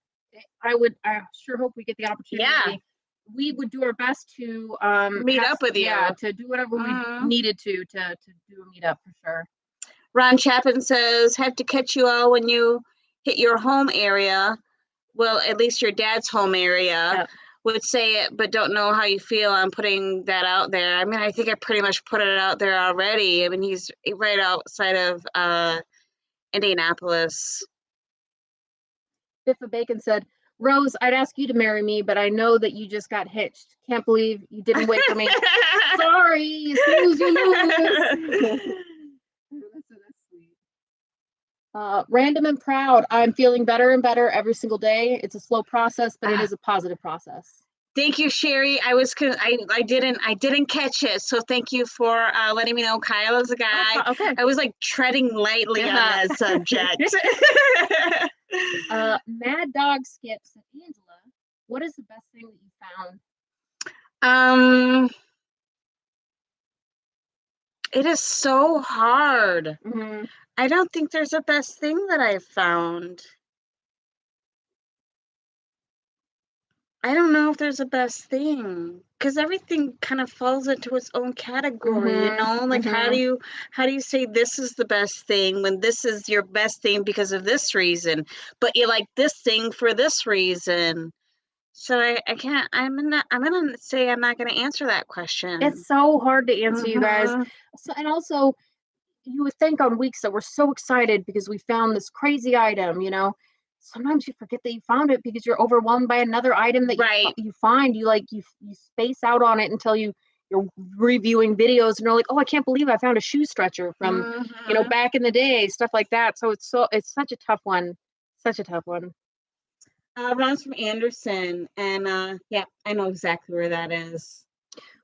I sure hope we get the opportunity. Yeah. We would do our best to meet up with you. Yeah, to do whatever we needed to do a meetup for sure. Ron Chapin says, have to catch you all when you hit your home area. Well, at least your dad's home area. Yep. Would say it, but don't know how you feel on putting that out there. I mean, I think I pretty much put it out there already. I mean, he's right outside of Indianapolis. Biffa Bacon said, Rose, I'd ask you to marry me, but I know that you just got hitched. Can't believe you didn't wait for me. Sorry, you snooze, you lose. That's sweet. Random and proud. I'm feeling better and better every single day. It's a slow process, but it is a positive process. Thank you, Sherry. I didn't catch it, so thank you for letting me know. Kyle is a guy. Oh, okay. I was like treading lightly on that subject. Mad Dog Skips. Angela, what is the best thing that you found? It is so hard. I don't think there's a best thing that I've found. I don't know if there's a best thing because everything kind of falls into its own category, like how do you say this is the best thing when this is your best thing because of this reason, but you like this thing for this reason. So I can't, I'm gonna say I'm not gonna answer that question. It's so hard to answer, you guys. So, and also you would think on weeks that we're so excited because we found this crazy item, sometimes you forget that you found it because you're overwhelmed by another item that you find. You space out on it until you're reviewing videos and you're like, oh, I can't believe I found a shoe stretcher from back in the day, stuff like that. So it's such a tough one. Ron's from Anderson, and yeah, I know exactly where that is.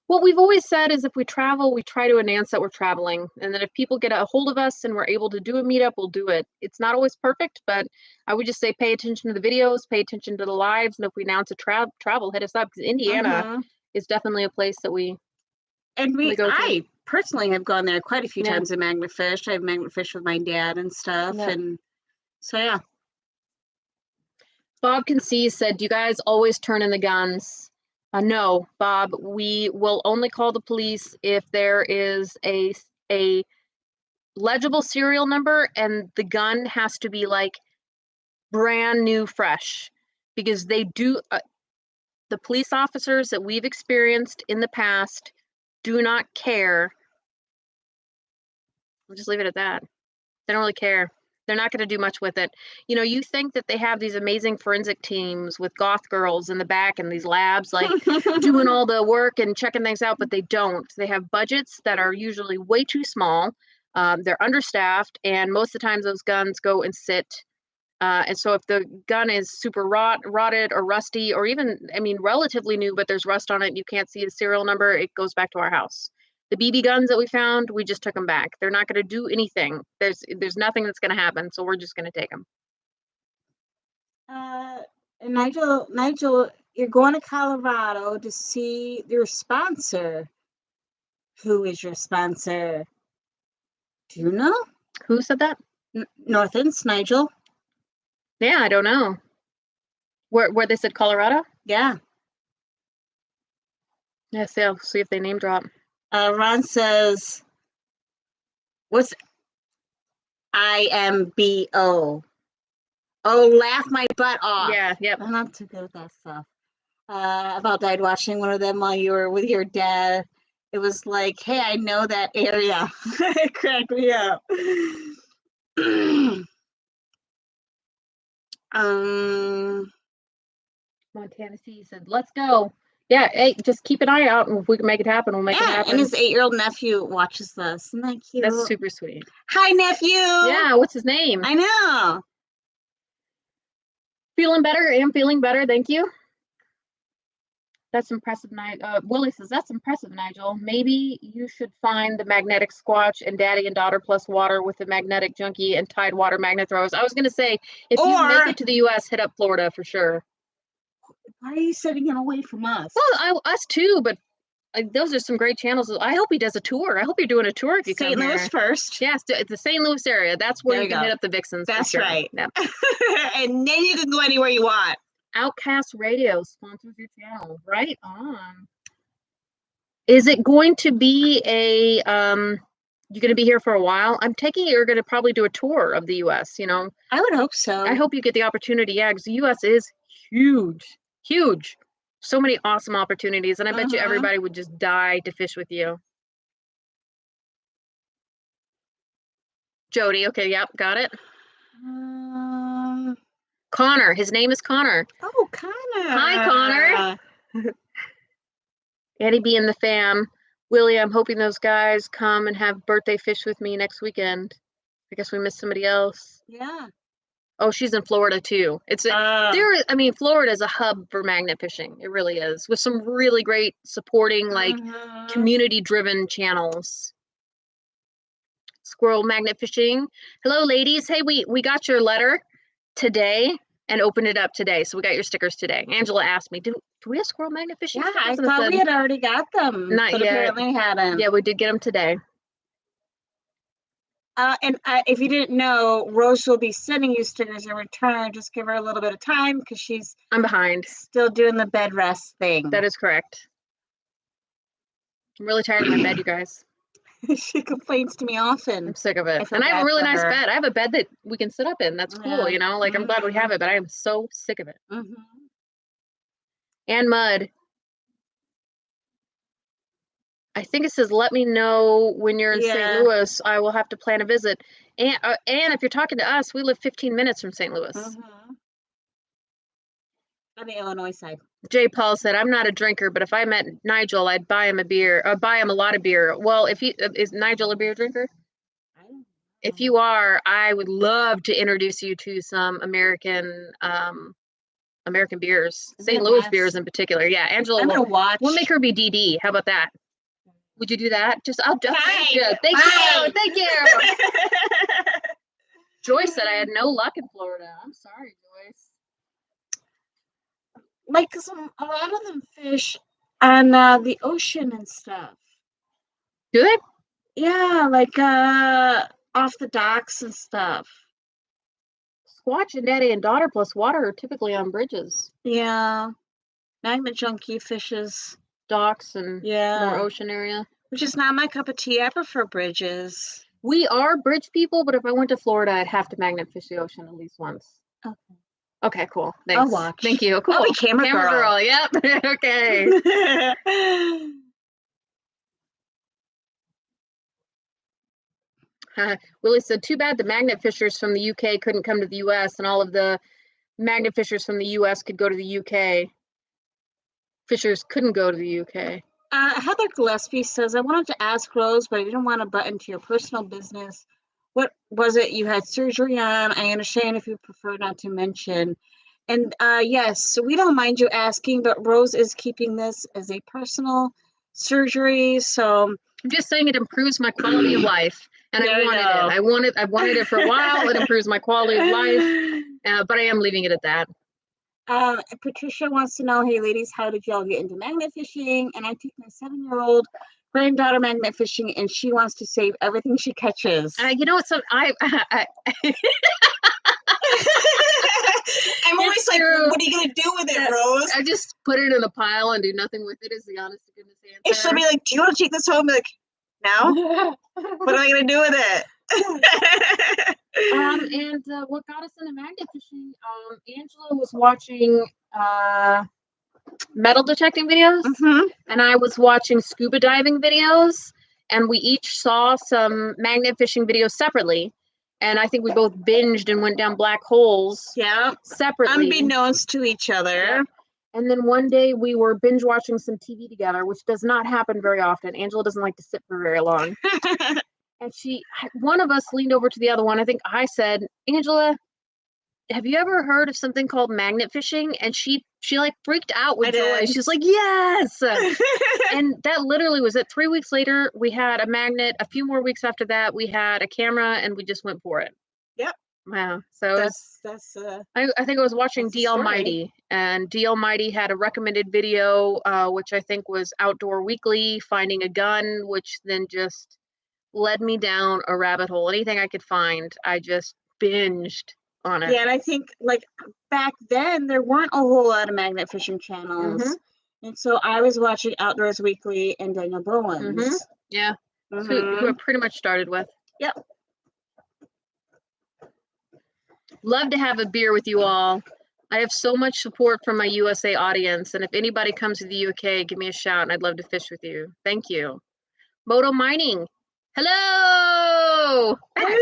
What we've always said is if we travel, we try to announce that we're traveling. And then if people get a hold of us and we're able to do a meetup, we'll do it. It's not always perfect, but I would just say pay attention to the videos, pay attention to the lives. And if we announce a travel, hit us up because Indiana is definitely a place that we go to. I personally have gone there quite a few times in Magnet Fish. I've Magnet Fish with my dad and stuff. Yeah. And so, yeah. Bob Conceive said, do you guys always turn in the guns? No, Bob, we will only call the police if there is a legible serial number and the gun has to be like brand new, fresh. because they do, the police officers that we've experienced in the past do not care. We'll just leave it at that. They don't really care. They're not going to do much with it. You know, you think that they have these amazing forensic teams with goth girls in the back and these labs like doing all the work and checking things out, but they don't. They have budgets that are usually way too small. They're understaffed, and most of the times those guns go and sit. And so if the gun is super rotted or rusty, or even, I mean, relatively new, but there's rust on it, you can't see the serial number, it goes back to our house. The BB guns that we found, we just took them back. They're not going to do anything. There's nothing that's going to happen, so we're just going to take them. And Nigel, you're going to Colorado to see your sponsor. Who is your sponsor? Do you know? Who said that? Northens, Nigel. Yeah, I don't know. Where they said Colorado? Yeah. Yeah, I'll see if they name drop. Ron says, what's IMBO? Oh, laugh my butt off. Yeah, yep. I'm not too good at that stuff. About died watching one of them while you were with your dad. It was like, hey, I know that area. It cracked me up. Montana C said, let's go. Yeah, hey, just keep an eye out, and if we can make it happen, we'll make it happen. And his 8-year-old nephew watches this. Isn't that cute? That's super sweet. Hi, nephew. Yeah, what's his name? I know. Feeling better. I am feeling better. Thank you. That's impressive. Willie says, that's impressive, Nigel. Maybe you should find the magnetic squatch and daddy and daughter plus water with the magnetic junkie and tide water magnet throws. I was going to say, if you make it to the U.S., hit up Florida for sure. Why are you sitting him away from us? Well, us too, but those are some great channels. I hope he does a tour. I hope you're doing a tour if you come here. St. Louis first. Yes, it's the St. Louis area. That's where you can hit up the Vixens. That's for sure. right. Yep. And then you can go anywhere you want. Outcast Radio sponsors your channel. Right on. Is it going to be a you're going to be here for a while? I'm taking it you're going to probably do a tour of the U.S., you know? I would hope so. I hope you get the opportunity, yeah, because the U.S. is huge. Huge. So many awesome opportunities, and I bet you everybody would just die to fish with you. Jody, okay, yep, got it. Connor, his name is Connor. Oh, Connor. Hi, Connor. Annie B and the fam. Willie, I'm hoping those guys come and have birthday fish with me next weekend. I guess we missed somebody else. Yeah. Oh, she's in Florida too. Florida is a hub for magnet fishing. It really is, with some really great supporting, like community-driven channels. Squirrel magnet fishing. Hello, ladies. Hey, we got your letter today and opened it up today, so we got your stickers today. Angela asked me, do we have squirrel magnet fishing? Yeah, I thought we had already got them. Not yet. Apparently hadn't. Yeah, we did get them today. If you didn't know, Rose will be sending you stickers in return. Just give her a little bit of time because I'm behind. Still doing the bed rest thing. That is correct. I'm really tired of my bed, you guys. She complains to me often. I'm sick of it. And I have a really nice bed. I have a bed that we can sit up in. That's cool, you know? Like, I'm glad we have it, but I am so sick of it. And mud. I think it says, let me know when you're in St. Louis. I will have to plan a visit. And if you're talking to us, we live 15 minutes from St. Louis. On the Illinois side. Jay Paul said, I'm not a drinker, but if I met Nigel, I'd buy him a beer, or buy him a lot of beer. Well, is Nigel a beer drinker? I don't know. If you are, I would love to introduce you to some American beers. St. Louis beers in particular. Yeah, Angela, we'll make her be DD. How about that? Would you do that? I'll just thank you. Thank you. Joyce said I had no luck in Florida. I'm sorry, Joyce. Like, a lot of them fish on the ocean and stuff. Do they? Yeah, like off the docks and stuff. Squatch and daddy and daughter plus water are typically on bridges. Yeah. Magnet junkie fishes. Docks and more ocean area. Which is not my cup of tea. I prefer bridges. We are bridge people, but if I went to Florida, I'd have to magnet fish the ocean at least once. Okay. Okay, cool. Thanks. watch. Thank you. Cool. I'll be camera girl. Yep. Okay. Willie said, too bad the magnet fishers from the UK couldn't come to the US and all of the magnet fishers from the US could go to the UK. Fishers couldn't go to the UK. Heather Gillespie says, I wanted to ask Rose, but I didn't want to butt into your personal business. What was it you had surgery on? I understand if you prefer not to mention. And yes, so we don't mind you asking, but Rose is keeping this as a personal surgery. So I'm just saying it improves my quality of life. And I wanted it. I wanted it for a while. It improves my quality of life. But I am leaving it at that. Patricia wants to know, hey ladies, how did y'all get into magnet fishing? And I take my 7-year-old granddaughter magnet fishing, and she wants to save everything she catches. You know what? So I'm always like, what are you gonna do with it, Rose? I just put it in a pile and do nothing with it. Is the honest to goodness answer. And she'll be like, do you want to take this home? Be like, no. What am I gonna do with it? And what got us into magnet fishing? Angela was watching metal detecting videos, and I was watching scuba diving videos, and we each saw some magnet fishing videos separately. And I think we both binged and went down black holes. Yeah, separately, unbeknownst to each other. Yeah. And then one day we were binge watching some TV together, which does not happen very often. Angela doesn't like to sit for very long. And one of us leaned over to the other one. I think I said, Angela, have you ever heard of something called magnet fishing? And she like freaked out with joy. She's like, yes. And that literally was it. 3 weeks later, we had a magnet. A few more weeks after that, we had a camera, and we just went for it. Yep. Wow. So that's I think I was watching D Almighty, and D Almighty had a recommended video, which I think was Outdoor Weekly, finding a gun, which then just led me down a rabbit hole. Anything I could find, I just binged on it. Yeah, and I think like back then there weren't a whole lot of magnet fishing channels, and so I was watching Outdoors Weekly and Daniel Bowens. Yeah, who I pretty much started with. Yep. Love to have a beer with you all. I have so much support from my USA audience, and if anybody comes to the UK, give me a shout, and I'd love to fish with you. Thank you. Moto Mining. Hello. Hello.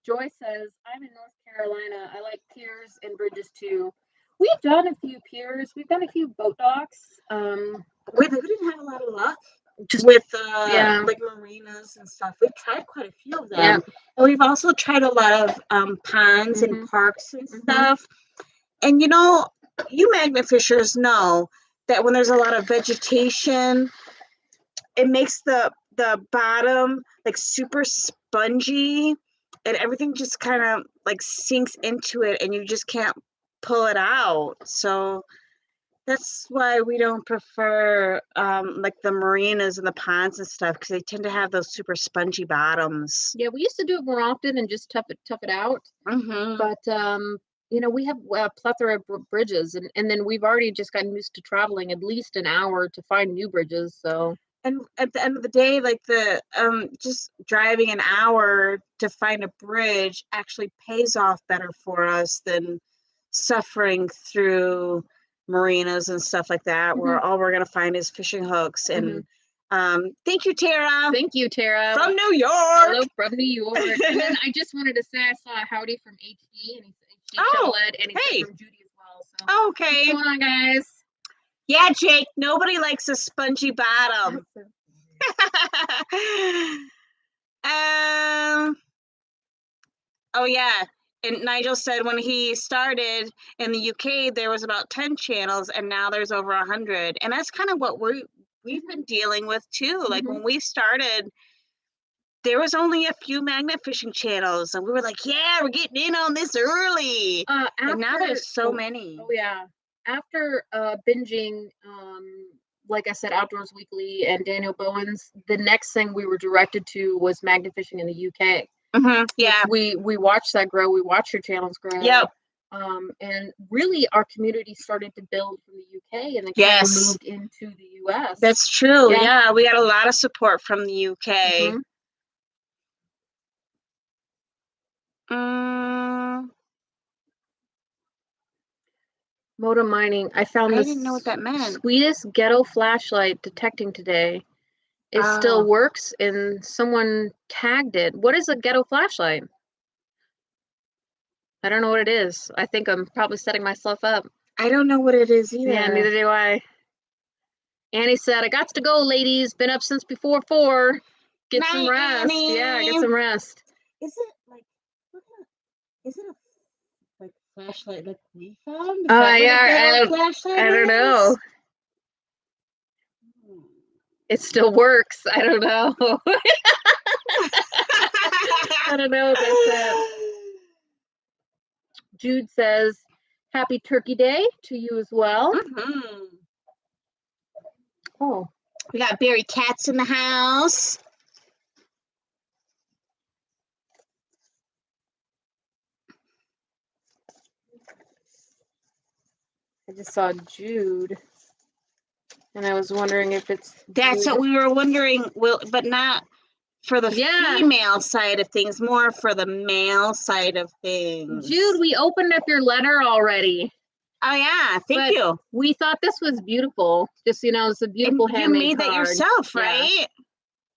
Joy says, I'm in North Carolina. I like piers and bridges too. We've done a few piers. We've done a few boat docks. We didn't have a lot of luck with like marinas and stuff. We've tried quite a few of them. Yeah. And we've also tried a lot of ponds and parks and stuff. And you know, you magnet fishers know that when there's a lot of vegetation, it makes the bottom like super spongy, and everything just kind of like sinks into it, and you just can't pull it out. So that's why we don't prefer like the marinas and the ponds and stuff, because they tend to have those super spongy bottoms. Yeah, we used to do it more often and just tough it out. But you know, we have a plethora of bridges, and then we've already just gotten used to traveling at least an hour to find new bridges. So. And at the end of the day, like just driving an hour to find a bridge actually pays off better for us than suffering through marinas and stuff like that, where all we're gonna find is fishing hooks. And thank you, Tara. Thank you, Tara. From New York. Hello from New York. And then I just wanted to say I saw Howdy from HD, and he's Shovelhead, and he's from Judy as well. So okay. What's going on, guys? Yeah, Jake, nobody likes a spongy bottom. Oh, yeah. And Nigel said when he started in the UK, there was about 10 channels, and now there's over 100. And that's kind of what we've been dealing with, too. Like, when we started, there was only a few magnet fishing channels, and we were like, yeah, we're getting in on this early. And now there's so many. Oh, yeah. After binging, like I said, Outdoors Weekly and Daniel Bowens, the next thing we were directed to was magnet fishing in the UK. Yeah. We watched that grow. We watched your channels grow. Yep. And really our community started to build from the UK, and then kind of moved into the US. That's true. Yeah. We got a lot of support from the UK. Mm, Moto mining. I found I this didn't know what that meant. sweetest ghetto flashlight detecting today. It still Oh. works, and someone tagged it. What is a ghetto flashlight? I don't know what it is. I think I'm probably setting myself up. I don't know what it is either. Yeah, neither do I. Annie said, I got to go, ladies. Been up since before 4. Get some Night, rest. Annie. Yeah, get some rest. Is it like, is it a like flashlight like we found? Is Oh, that yeah, what a ghetto flashlight I don't know. is? It still works. I don't know. I don't know about that. Jude says, Happy Turkey Day to you as well. Mm-hmm. Oh, We got Barry Cats in the house. I just saw Jude, and I was wondering if it's That's Jude. what we were wondering. Will, but not for the Yeah. female side of things, more for the male side of things. Jude, we opened up your letter already. Oh yeah, thank But you. we thought this was beautiful. Just, you know, it's a beautiful And handmade you made card. that yourself, Yeah. right?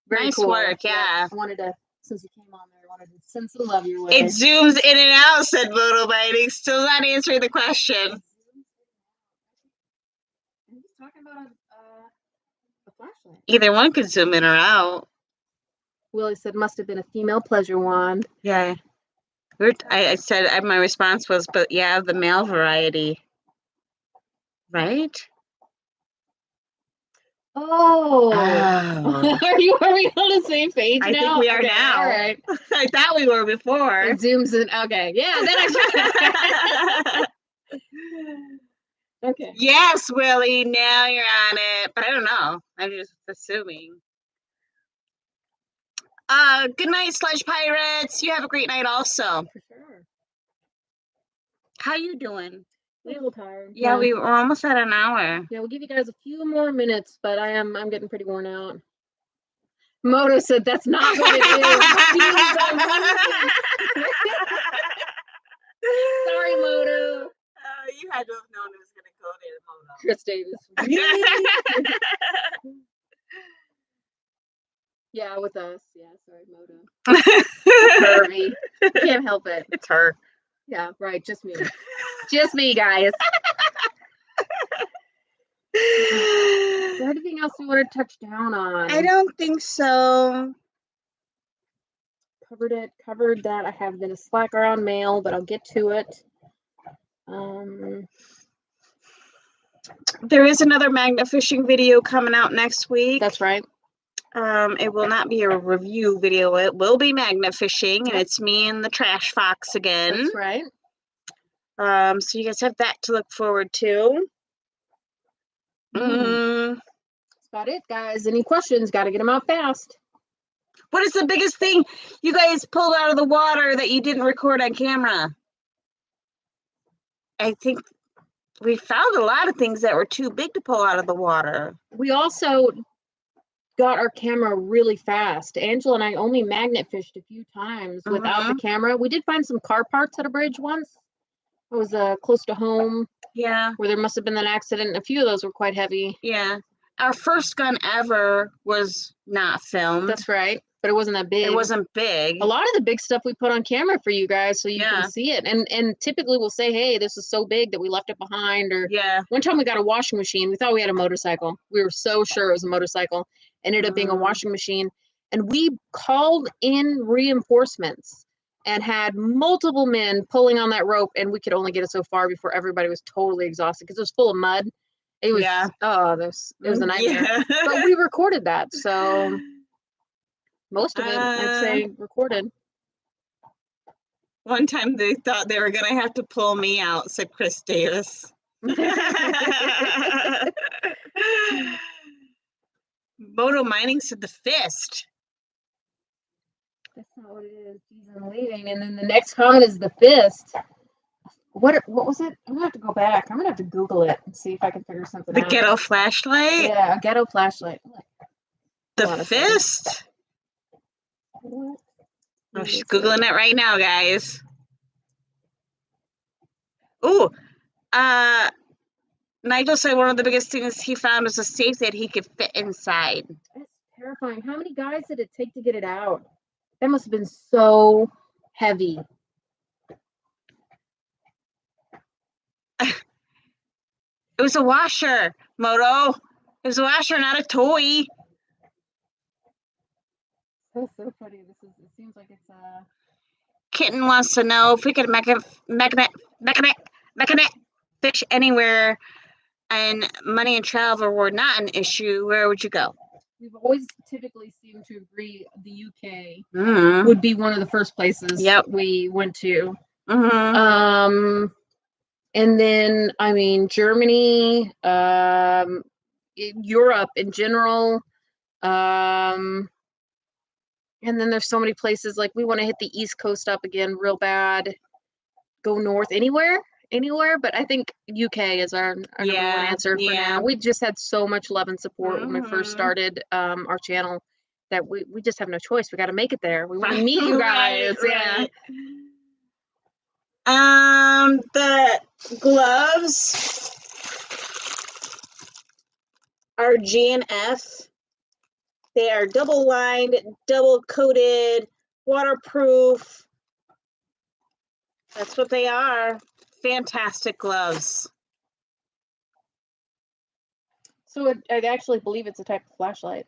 Very Nice cool. work, yeah. I wanted to, since you came on there, I wanted to send some love your way. It zooms in and out, said Moto Mining. Still not answering the question. I'm just talking about a flashlight. Either one could zoom in or out. Willie said, must have been a female pleasure wand. Yeah. I said, my response was, but yeah, the male variety. Right? Oh. Oh. Are we on the same page I now? think we are Okay, now. All right. I thought we were before. It zooms in. Okay. Yeah, then I Okay. Yes, Willie, now you're on it. But I don't know. I'm just assuming. Good night, Sludge Pirates. You have a great night also. For sure. How you doing? A little tired. Yeah, we were almost at an hour. Yeah, we'll give you guys a few more minutes, but I'm getting pretty worn out. Moto said that's not what it is. Jeez, I'm losing. Sorry, Moto. You had to have known it was going to go there, Moto. Chris Davis. Really? Yeah, with us. Yeah, sorry, Moto. Curvy. Can't help it. It's her. Yeah, right. Just me. Just me, guys. Is there anything else we want to touch down on? I don't think so. Covered that. I have been a slacker on mail, but I'll get to it. There is another magnet fishing video coming out next week. That's right. It will not be a review video. It will be magnet fishing, and it's me and the trash fox again. That's right. So you guys have that to look forward to. That's about it, guys. Any questions? Got to get them out fast. What is the biggest thing you guys pulled out of the water that you didn't record on camera? I think we found a lot of things that were too big to pull out of the water. We also got our camera really fast. Angela and I only magnet fished a few times without the camera. We did find some car parts at a bridge once. It was close to home. Yeah. Where there must have been an accident. A few of those were quite heavy. Yeah. Our first gun ever was not filmed. That's right. But it wasn't that big. It wasn't big. A lot of the big stuff we put on camera for you guys so you can see it. And typically we'll say, hey, this is so big that we left it behind. Or one time we got a washing machine. We thought we had a motorcycle. We were so sure it was a motorcycle. Ended up being a washing machine. And we called in reinforcements and had multiple men pulling on that rope, and we could only get it so far before everybody was totally exhausted because it was full of mud. It was it was a nightmare. But we recorded that, so most of it I'd say recorded. One time they thought they were gonna have to pull me out, said Chris Davis. Moto Mining said the fist. That's not what it is. Geez, I'm leaving. And then the next comment is the fist. What was it? I'm gonna have to go back. I'm gonna have to Google it and see if I can figure something out. The ghetto flashlight? Yeah, a ghetto flashlight. The fist? What? Oh, she's Googling it right now, guys. Ooh, Nigel said one of the biggest things he found was a safe that he could fit inside. That's terrifying. How many guys did it take to get it out? That must have been so heavy. It was a washer, Moto. It was a washer, not a toy. That's so funny. It seems like it's Kitten wants to know if we could magnet fish anywhere and money and travel were not an issue. Where would you go? We've always typically seemed to agree the UK would be one of the first places we went to. And then, I mean, Germany, Europe in general. And then there's so many places, like we want to hit the East Coast up again real bad. Go north, anywhere. But I think UK is our number one answer for now. We just had so much love and support when we first started our channel that we just have no choice. We got to make it there. We want to meet you guys. Right. The gloves are G&F. They are double lined, double coated, waterproof. That's what they are. Fantastic gloves. So I actually believe it's a type of flashlight.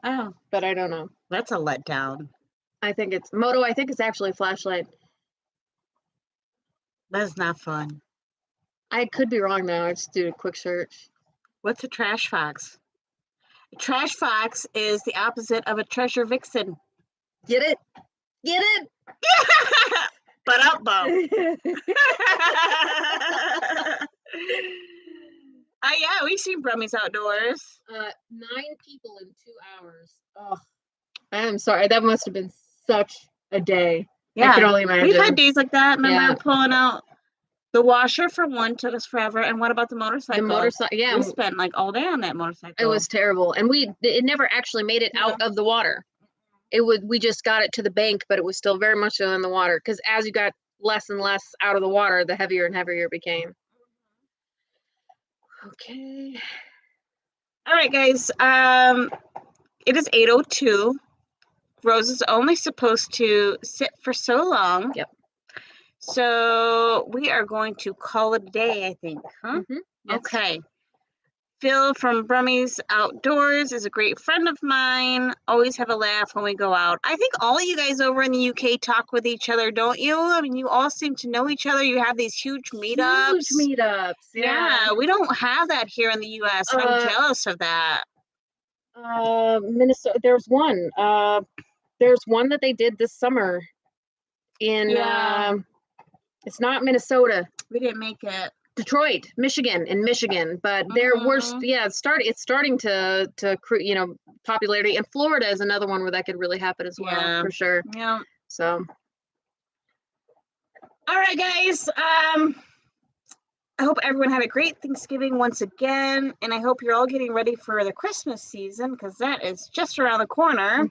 Oh, but I don't know. That's a letdown. I think it's Moto. I think it's actually a flashlight. That's not fun. I could be wrong though. I just do a quick search. What's a trash fox? A trash fox is the opposite of a treasure vixen. Get it? Get it? But up, Bo. Yeah, we've seen Brummies outdoors. 9 people in 2 hours. Oh, I'm sorry. That must have been such a day. Yeah, I can only imagine. We've had days like that. Remember pulling out the washer for one took us forever. And what about the motorcycle? The motorcycle, yeah. We spent like all day on that motorcycle. It was terrible. And it never actually made it out of the water. We just got it to the bank, but it was still very much in the water. Because as you got less and less out of the water, the heavier and heavier it became. Okay. All right, guys. It is 8:02. Rose is only supposed to sit for so long. Yep. So we are going to call it a day, I think, huh? Yes. Okay. Phil from Brummies Outdoors is a great friend of mine. Always have a laugh when we go out. I think all of you guys over in the UK talk with each other, don't you? I mean, you all seem to know each other. You have these huge meetups. Huge meetups. Yeah, we don't have that here in the US. I'm jealous of that. Minnesota. There's one. There's one that they did this summer in it's not Minnesota. We didn't make it. Detroit, Michigan, but there were it's starting to popularity, and Florida is another one where that could really happen as well, for sure. Yeah. So all right, guys. I hope everyone had a great Thanksgiving once again, and I hope you're all getting ready for the Christmas season because that is just around the corner.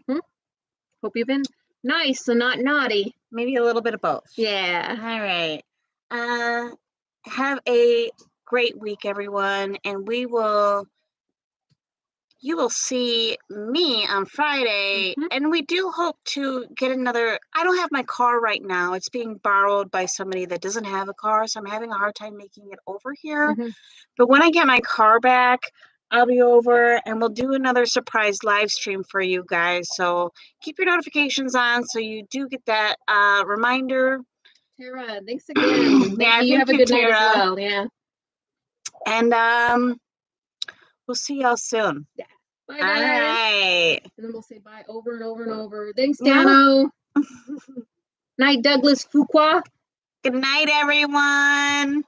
Hope you've been nice and not naughty. Maybe a little bit of both. Yeah. All right. Have a great week, everyone, and you will see me on Friday, and we do hope to get another. I don't have my car right now. It's being borrowed by somebody that doesn't have a car, so I'm having a hard time making it over here. But when I get my car back, I'll be over, and we'll do another surprise live stream for you guys. So keep your notifications on so you do get that reminder. Tara, thanks again. You have a good night as well. Yeah. And we'll see y'all soon. Yeah. Bye, All guys. right. And then we'll say bye over and over and over. Thanks, Dano. Night, Douglas Fuqua. Good night, everyone.